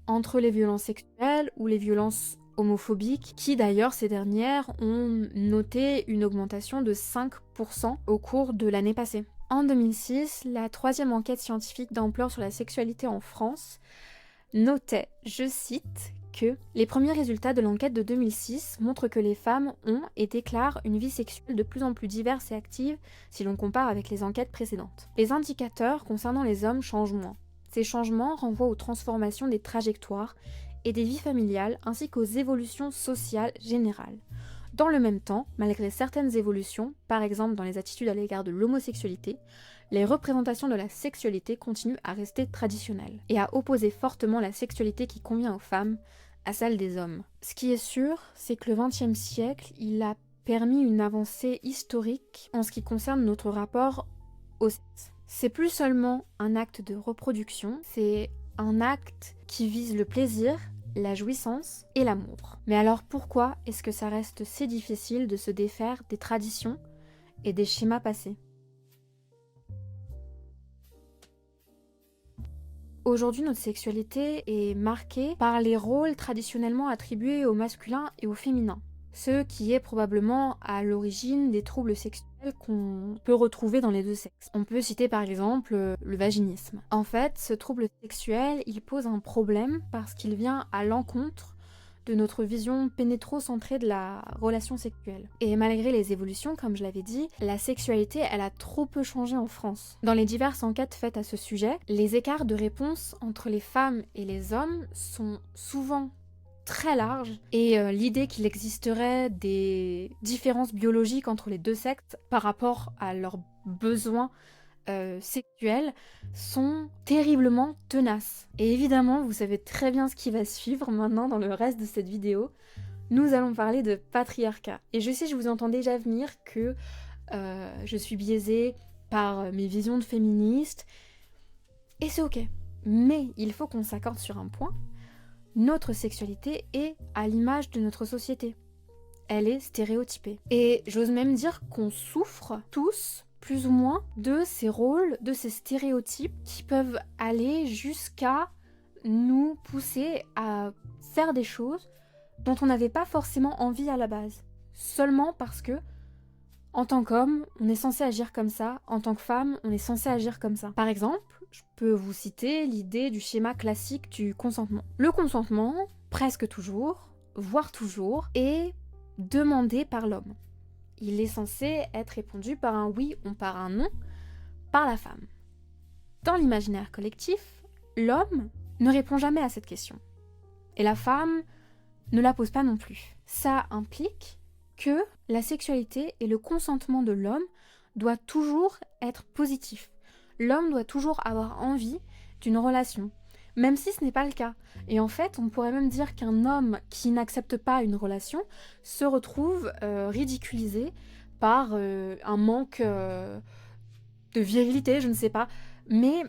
Entre les violences sexuelles ou les violences homophobiques, qui d'ailleurs ces dernières ont noté une augmentation de 5% au cours de l'année passée. En 2006, la 3e enquête scientifique d'ampleur sur la sexualité en France notait, je cite, que les premiers résultats de l'enquête de 2006 montrent que les femmes ont et déclarent une vie sexuelle de plus en plus diverse et active si l'on compare avec les enquêtes précédentes. Les indicateurs concernant les hommes changent moins. Ces changements renvoient aux transformations des trajectoires et des vies familiales ainsi qu'aux évolutions sociales générales. Dans le même temps, malgré certaines évolutions, par exemple dans les attitudes à l'égard de l'homosexualité, les représentations de la sexualité continuent à rester traditionnelles et à opposer fortement la sexualité qui convient aux femmes à celle des hommes. Ce qui est sûr, c'est que le XXe siècle, il a permis une avancée historique en ce qui concerne notre rapport au sexe. C'est plus seulement un acte de reproduction, c'est un acte qui vise le plaisir, la jouissance et l'amour. Mais alors pourquoi est-ce que ça reste si difficile de se défaire des traditions et des schémas passés ? Aujourd'hui, notre sexualité est marquée par les rôles traditionnellement attribués au masculin et au féminin, ce qui est probablement à l'origine des troubles sexuels qu'on peut retrouver dans les deux sexes. On peut citer par exemple le vaginisme. En fait, ce trouble sexuel, il pose un problème parce qu'il vient à l'encontre de notre vision pénétrocentrée de la relation sexuelle. Et malgré les évolutions, comme je l'avais dit, la sexualité, elle a trop peu changé en France. Dans les diverses enquêtes faites à ce sujet, les écarts de réponse entre les femmes et les hommes sont souvent très large et l'idée qu'il existerait des différences biologiques entre les deux sexes par rapport à leurs besoins sexuels sont terriblement tenaces. Et évidemment, vous savez très bien ce qui va suivre maintenant dans le reste de cette vidéo. Nous allons parler de patriarcat. Et je sais, je vous entends déjà venir que je suis biaisée par mes visions de féministes. Et c'est ok. Mais il faut qu'on s'accorde sur un point. Notre sexualité est à l'image de notre société. Elle est stéréotypée. Et j'ose même dire qu'on souffre tous, plus ou moins, de ces rôles, de ces stéréotypes qui peuvent aller jusqu'à nous pousser à faire des choses dont on n'avait pas forcément envie à la base. Seulement parce que, en tant qu'homme, on est censé agir comme ça, en tant que femme, on est censé agir comme ça. Par exemple, je peux vous citer l'idée du schéma classique du consentement. Le consentement, presque toujours, voire toujours, est demandé par l'homme. Il est censé être répondu par un oui ou par un non par la femme. Dans l'imaginaire collectif, l'homme ne répond jamais à cette question. Et la femme ne la pose pas non plus. Ça implique que la sexualité et le consentement de l'homme doit toujours être positif. L'homme doit toujours avoir envie d'une relation, même si ce n'est pas le cas. Et en fait, on pourrait même dire qu'un homme qui n'accepte pas une relation se retrouve ridiculisé par un manque de virilité, je ne sais pas. Mais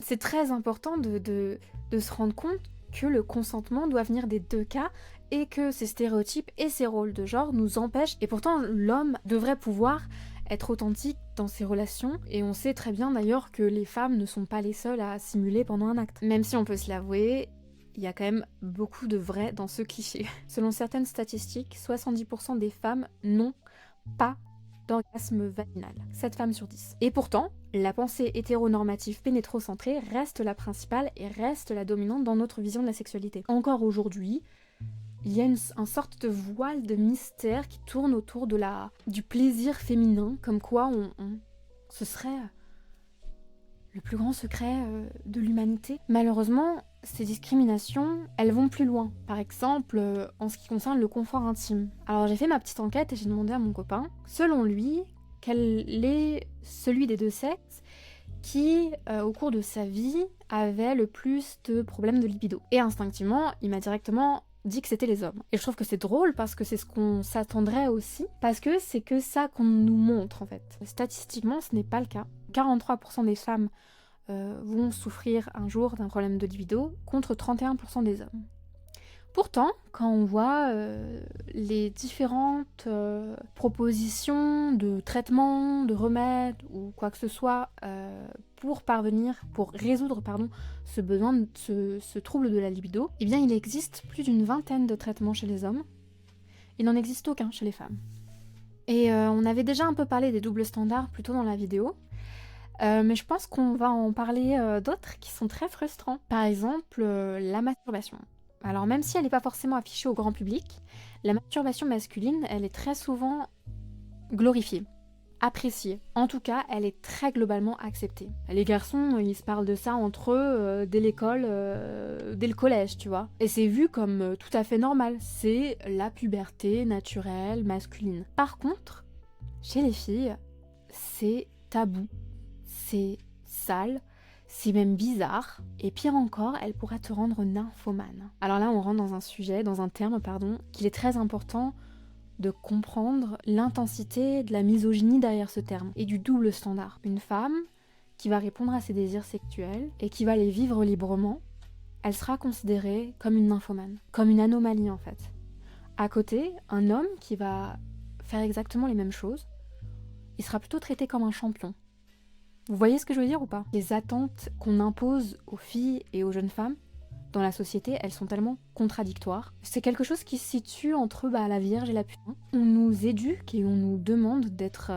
c'est très important de se rendre compte que le consentement doit venir des deux cas et que ces stéréotypes et ces rôles de genre nous empêchent. Et pourtant, l'homme devrait pouvoir être authentique dans ses relations, et on sait très bien d'ailleurs que les femmes ne sont pas les seules à simuler pendant un acte. Même si on peut se l'avouer, il y a quand même beaucoup de vrai dans ce cliché. Selon certaines statistiques, 70% des femmes n'ont pas d'orgasme vaginal. 7 femmes sur 10. Et pourtant, la pensée hétéronormative pénétrocentrée reste la principale et reste la dominante dans notre vision de la sexualité. Encore aujourd'hui, il y a une sorte de voile de mystère qui tourne autour du plaisir féminin, comme quoi ce serait le plus grand secret de l'humanité. Malheureusement, ces discriminations, elles vont plus loin. Par exemple, en ce qui concerne le confort intime. Alors j'ai fait ma petite enquête et j'ai demandé à mon copain, selon lui, quel est celui des deux sexes qui, au cours de sa vie, avait le plus de problèmes de libido. Et instinctivement, il m'a directement dit que c'était les hommes. Et je trouve que c'est drôle parce que c'est ce qu'on s'attendrait aussi, parce que c'est que ça qu'on nous montre en fait. Statistiquement, ce n'est pas le cas. 43% des femmes vont souffrir un jour d'un problème de libido, contre 31% des hommes. Pourtant, quand on voit les différentes propositions de traitements, de remèdes ou quoi que ce soit pour résoudre ce besoin, ce trouble de la libido, eh bien il existe plus d'une vingtaine de traitements chez les hommes. Il n'en existe aucun chez les femmes. Et on avait déjà un peu parlé des doubles standards plus tôt dans la vidéo, mais je pense qu'on va en parler d'autres qui sont très frustrants. Par exemple, la masturbation. Alors même si elle n'est pas forcément affichée au grand public, la masturbation masculine, elle est très souvent glorifiée, appréciée. En tout cas, elle est très globalement acceptée. Les garçons, ils se parlent de ça entre eux dès l'école, dès le collège, tu vois. Et c'est vu comme tout à fait normal. C'est la puberté naturelle, masculine. Par contre, chez les filles, c'est tabou. C'est sale, c'est même bizarre, et pire encore, elle pourrait te rendre nymphomane. Alors là, on rentre dans un terme, qu'il est très important de comprendre l'intensité de la misogynie derrière ce terme, et du double standard. Une femme qui va répondre à ses désirs sexuels, et qui va les vivre librement, elle sera considérée comme une nymphomane, comme une anomalie en fait. À côté, un homme qui va faire exactement les mêmes choses, il sera plutôt traité comme un champion. Vous voyez ce que je veux dire ou pas? Les attentes qu'on impose aux filles et aux jeunes femmes dans la société, elles sont tellement contradictoires. C'est quelque chose qui se situe entre la Vierge et la putain. On nous éduque et on nous demande d'être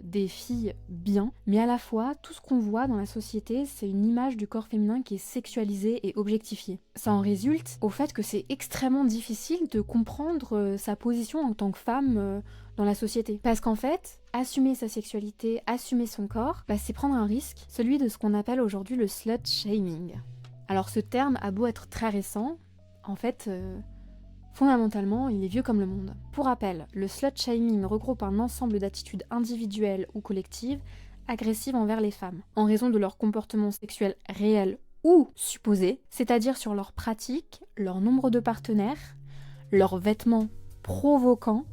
des filles bien, mais à la fois, tout ce qu'on voit dans la société, c'est une image du corps féminin qui est sexualisée et objectifiée. Ça en résulte au fait que c'est extrêmement difficile de comprendre sa position en tant que femme dans la société. Parce qu'en fait, assumer sa sexualité, assumer son corps, c'est prendre un risque, celui de ce qu'on appelle aujourd'hui le slut shaming. Alors ce terme a beau être très récent, en fait, fondamentalement, il est vieux comme le monde. Pour rappel, le slut shaming regroupe un ensemble d'attitudes individuelles ou collectives agressives envers les femmes, en raison de leur comportement sexuel réel ou supposé, c'est-à-dire sur leurs pratiques, leur nombre de partenaires, leurs vêtements provoquants,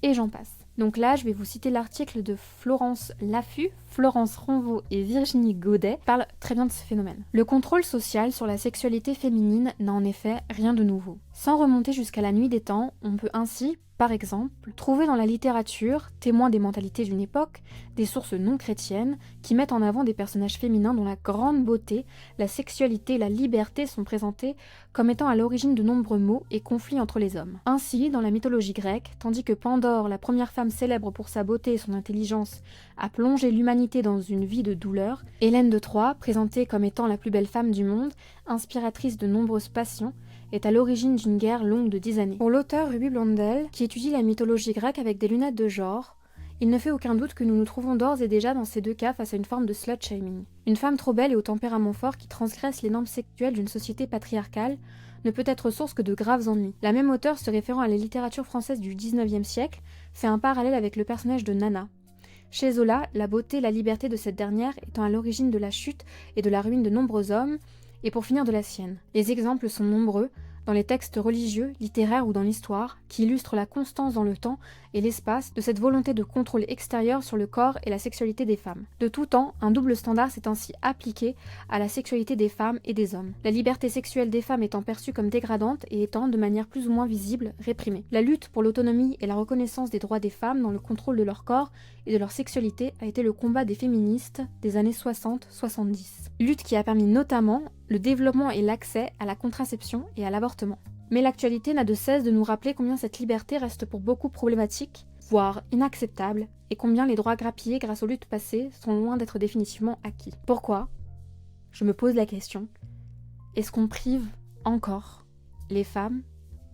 et j'en passe. Donc là, je vais vous citer l'article de Florence Laffut, Florence Ronvaux et Virginie Godet parlent très bien de ce phénomène. Le contrôle social sur la sexualité féminine n'a en effet rien de nouveau. Sans remonter jusqu'à la nuit des temps, on peut ainsi, par exemple, trouver dans la littérature, témoins des mentalités d'une époque, des sources non chrétiennes qui mettent en avant des personnages féminins dont la grande beauté, la sexualité et la liberté sont présentées comme étant à l'origine de nombreux maux et conflits entre les hommes. Ainsi, dans la mythologie grecque, tandis que Pandore, la première femme célèbre pour sa beauté et son intelligence, a plongé l'humanité dans une vie de douleur, Hélène de Troie, présentée comme étant la plus belle femme du monde, inspiratrice de nombreuses passions, est à l'origine d'une guerre longue de 10 années. Pour l'auteur Ruby Blondel, qui étudie la mythologie grecque avec des lunettes de genre, il ne fait aucun doute que nous nous trouvons d'ores et déjà dans ces deux cas face à une forme de slut-shaming. Une femme trop belle et au tempérament fort qui transgresse les normes sexuelles d'une société patriarcale ne peut être source que de graves ennuis. La même auteure, se référant à la littérature française du XIXe siècle, fait un parallèle avec le personnage de Nana. Chez Zola, la beauté et la liberté de cette dernière étant à l'origine de la chute et de la ruine de nombreux hommes, et pour finir de la sienne. Les exemples sont nombreux, dans les textes religieux, littéraires ou dans l'histoire, qui illustrent la constance dans le temps et l'espace de cette volonté de contrôle extérieur sur le corps et la sexualité des femmes. De tout temps, un double standard s'est ainsi appliqué à la sexualité des femmes et des hommes. La liberté sexuelle des femmes étant perçue comme dégradante et étant, de manière plus ou moins visible, réprimée. La lutte pour l'autonomie et la reconnaissance des droits des femmes dans le contrôle de leur corps et de leur sexualité a été le combat des féministes des années 60-70. Lutte qui a permis notamment le développement et l'accès à la contraception et à l'avortement. Mais l'actualité n'a de cesse de nous rappeler combien cette liberté reste pour beaucoup problématique, voire inacceptable, et combien les droits grappillés grâce aux luttes passées sont loin d'être définitivement acquis. Pourquoi? Je me pose la question. Est-ce qu'on prive encore les femmes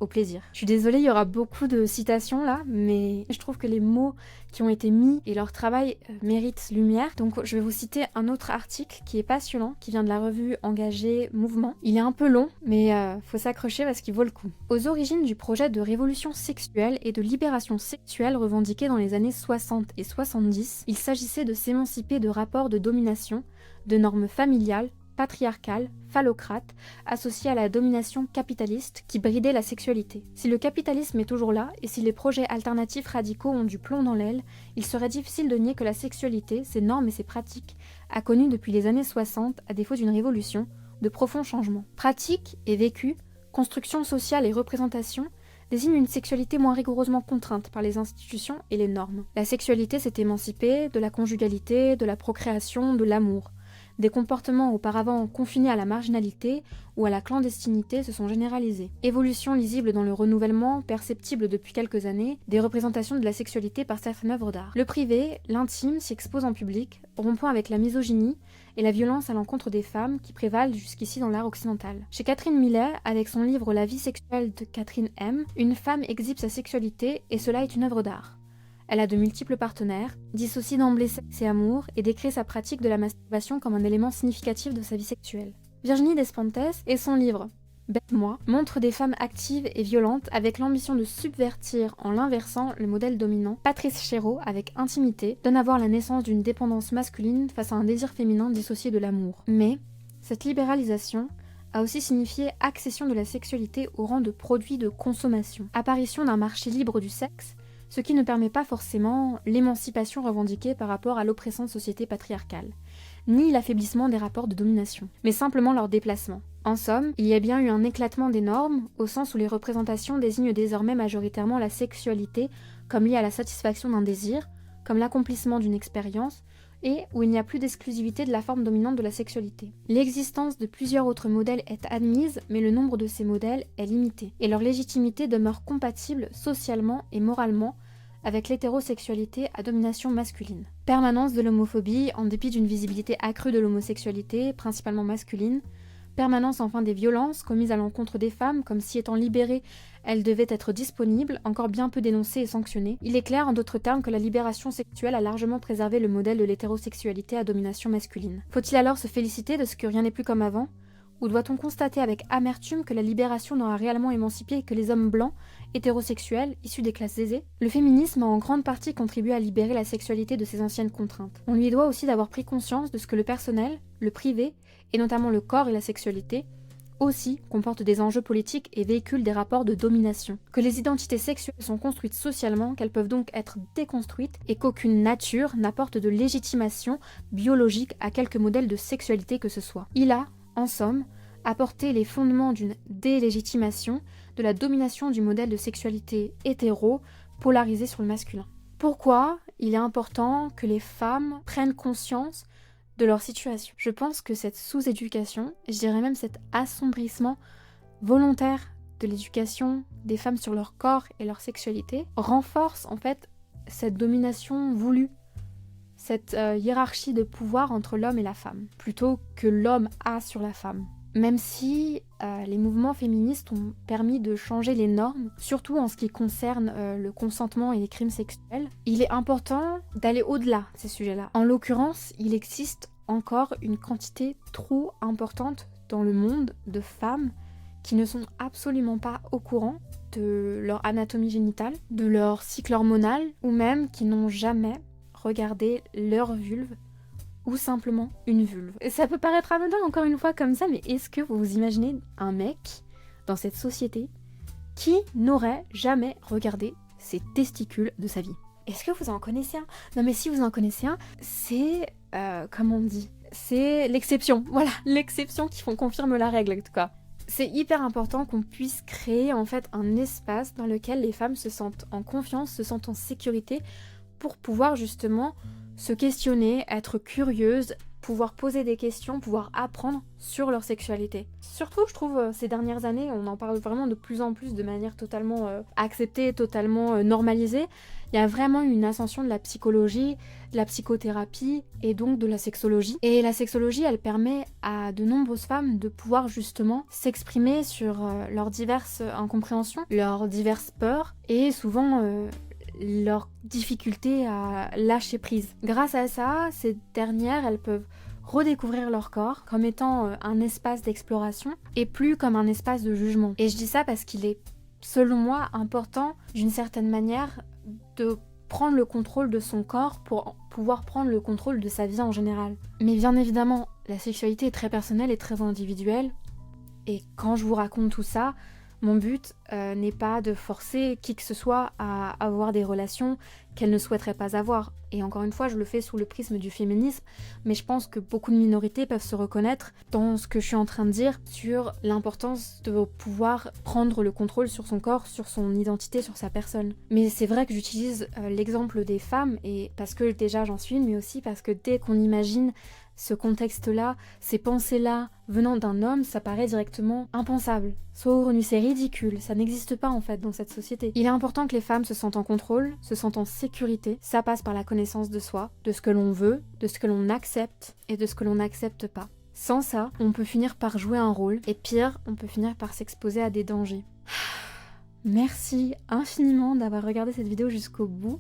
au plaisir. Je suis désolée, il y aura beaucoup de citations là, mais je trouve que les mots qui ont été mis et leur travail méritent lumière. Donc je vais vous citer un autre article qui est passionnant, qui vient de la revue Engagé Mouvement. Il est un peu long, mais faut s'accrocher parce qu'il vaut le coup. Aux origines du projet de révolution sexuelle et de libération sexuelle revendiqué dans les années 60 et 70, il s'agissait de s'émanciper de rapports de domination, de normes familiales, patriarcale, phallocrate, associée à la domination capitaliste qui bridait la sexualité. Si le capitalisme est toujours là, et si les projets alternatifs radicaux ont du plomb dans l'aile, il serait difficile de nier que la sexualité, ses normes et ses pratiques, a connu depuis les années 60, à défaut d'une révolution, de profonds changements. Pratique et vécu, construction sociale et représentation, désigne une sexualité moins rigoureusement contrainte par les institutions et les normes. La sexualité s'est émancipée de la conjugalité, de la procréation, de l'amour. Des comportements auparavant confinés à la marginalité ou à la clandestinité se sont généralisés. Évolution lisible dans le renouvellement, perceptible depuis quelques années, des représentations de la sexualité par certaines œuvres d'art. Le privé, l'intime s'y expose en public, rompant avec la misogynie et la violence à l'encontre des femmes qui prévalent jusqu'ici dans l'art occidental. Chez Catherine Millet, avec son livre La vie sexuelle de Catherine M., une femme exhibe sa sexualité et cela est une œuvre d'art. Elle a de multiples partenaires, dissocie d'emblée sexe et amour et décrit sa pratique de la masturbation comme un élément significatif de sa vie sexuelle. Virginie Despentes et son livre Bête-moi montre des femmes actives et violentes avec l'ambition de subvertir en l'inversant le modèle dominant. Patrice Chéreau, avec Intimité, donne à voir la naissance d'une dépendance masculine face à un désir féminin dissocié de l'amour. Mais cette libéralisation a aussi signifié accession de la sexualité au rang de produit de consommation, apparition d'un marché libre du sexe, ce qui ne permet pas forcément l'émancipation revendiquée par rapport à l'oppressante société patriarcale, ni l'affaiblissement des rapports de domination, mais simplement leur déplacement. En somme, il y a bien eu un éclatement des normes, au sens où les représentations désignent désormais majoritairement la sexualité comme liée à la satisfaction d'un désir, comme l'accomplissement d'une expérience, et où il n'y a plus d'exclusivité de la forme dominante de la sexualité. L'existence de plusieurs autres modèles est admise, mais le nombre de ces modèles est limité, et leur légitimité demeure compatible socialement et moralement avec l'hétérosexualité à domination masculine. Permanence de l'homophobie en dépit d'une visibilité accrue de l'homosexualité, principalement masculine. Permanence enfin des violences commises à l'encontre des femmes, comme si étant libérées, elles devaient être disponibles, encore bien peu dénoncées et sanctionnées. Il est clair en d'autres termes que la libération sexuelle a largement préservé le modèle de l'hétérosexualité à domination masculine. Faut-il alors se féliciter de ce que rien n'est plus comme avant ? Ou doit-on constater avec amertume que la libération n'aura réellement émancipé que les hommes blancs, hétérosexuels, issus des classes aisées ? Le féminisme a en grande partie contribué à libérer la sexualité de ses anciennes contraintes. On lui doit aussi d'avoir pris conscience de ce que le personnel, le privé, et notamment le corps et la sexualité, aussi comportent des enjeux politiques et véhiculent des rapports de domination. Que les identités sexuelles sont construites socialement, qu'elles peuvent donc être déconstruites, et qu'aucune nature n'apporte de légitimation biologique à quelque modèle de sexualité que ce soit. Il a, en somme, apporté les fondements d'une délégitimation de la domination du modèle de sexualité hétéro polarisé sur le masculin. Pourquoi il est important que les femmes prennent conscience de leur situation ? Je pense que cette sous-éducation, je dirais même cet assombrissement volontaire de l'éducation des femmes sur leur corps et leur sexualité, renforce en fait cette domination voulue, cette hiérarchie de pouvoir entre l'homme et la femme, plutôt que l'homme a sur la femme. Même si les mouvements féministes ont permis de changer les normes, surtout en ce qui concerne le consentement et les crimes sexuels, il est important d'aller au-delà de ces sujets-là. En l'occurrence, il existe encore une quantité trop importante dans le monde de femmes qui ne sont absolument pas au courant de leur anatomie génitale, de leur cycle hormonal, ou même qui n'ont jamais regardé leur vulve ou simplement une vulve. Ça peut paraître anodin encore une fois comme ça, mais est-ce que vous vous imaginez un mec dans cette société qui n'aurait jamais regardé ses testicules de sa vie ? Est-ce que vous en connaissez un ? Non mais si vous en connaissez un, c'est... comment on dit ? C'est l'exception. Voilà, l'exception qui confirme la règle en tout cas. C'est hyper important qu'on puisse créer en fait un espace dans lequel les femmes se sentent en confiance, se sentent en sécurité pour pouvoir justement se questionner, être curieuse, pouvoir poser des questions, pouvoir apprendre sur leur sexualité. Surtout, je trouve, ces dernières années, on en parle vraiment de plus en plus de manière totalement acceptée, totalement normalisée. Il y a vraiment une ascension de la psychologie, de la psychothérapie et donc de la sexologie. Et la sexologie, elle permet à de nombreuses femmes de pouvoir justement s'exprimer sur leurs diverses incompréhensions, leurs diverses peurs et souvent leur difficulté à lâcher prise. Grâce à ça, ces dernières, elles peuvent redécouvrir leur corps comme étant un espace d'exploration et plus comme un espace de jugement. Et je dis ça parce qu'il est, selon moi, important d'une certaine manière de prendre le contrôle de son corps pour pouvoir prendre le contrôle de sa vie en général. Mais bien évidemment, la sexualité est très personnelle et très individuelle. Et quand je vous raconte tout ça, mon but n'est pas de forcer qui que ce soit à avoir des relations qu'elle ne souhaiterait pas avoir. Et encore une fois, je le fais sous le prisme du féminisme, mais je pense que beaucoup de minorités peuvent se reconnaître dans ce que je suis en train de dire sur l'importance de pouvoir prendre le contrôle sur son corps, sur son identité, sur sa personne. Mais c'est vrai que j'utilise l'exemple des femmes, et parce que déjà j'en suis une, mais aussi parce que dès qu'on imagine ce contexte-là, ces pensées-là venant d'un homme, ça paraît directement impensable. Saugrenu, c'est ridicule, ça n'existe pas en fait dans cette société. Il est important que les femmes se sentent en contrôle, se sentent en sécurité. Ça passe par la connaissance de soi, de ce que l'on veut, de ce que l'on accepte et de ce que l'on n'accepte pas. Sans ça, on peut finir par jouer un rôle et pire, on peut finir par s'exposer à des dangers. Merci infiniment d'avoir regardé cette vidéo jusqu'au bout.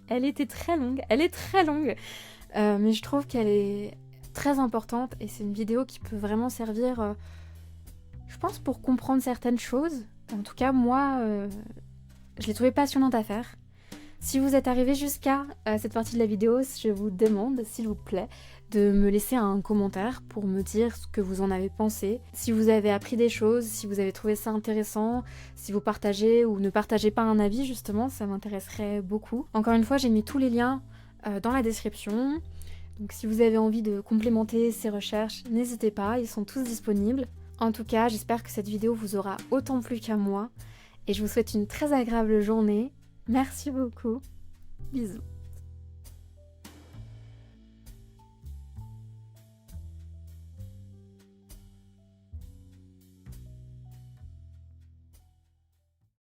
Elle était très longue, elle est très longue. Mais je trouve qu'elle est très importante et c'est une vidéo qui peut vraiment servir, je pense, pour comprendre certaines choses. En tout cas, moi, je l'ai trouvée passionnante à faire. Si vous êtes arrivé jusqu'à cette partie de la vidéo, je vous demande, s'il vous plaît, de me laisser un commentaire pour me dire ce que vous en avez pensé. Si vous avez appris des choses, si vous avez trouvé ça intéressant, si vous partagez ou ne partagez pas un avis, justement, ça m'intéresserait beaucoup. Encore une fois, j'ai mis tous les liens dans la description. Donc si vous avez envie de complémenter ces recherches, n'hésitez pas, ils sont tous disponibles. En tout cas, j'espère que cette vidéo vous aura autant plu qu'à moi et je vous souhaite une très agréable journée. Merci beaucoup. Bisous.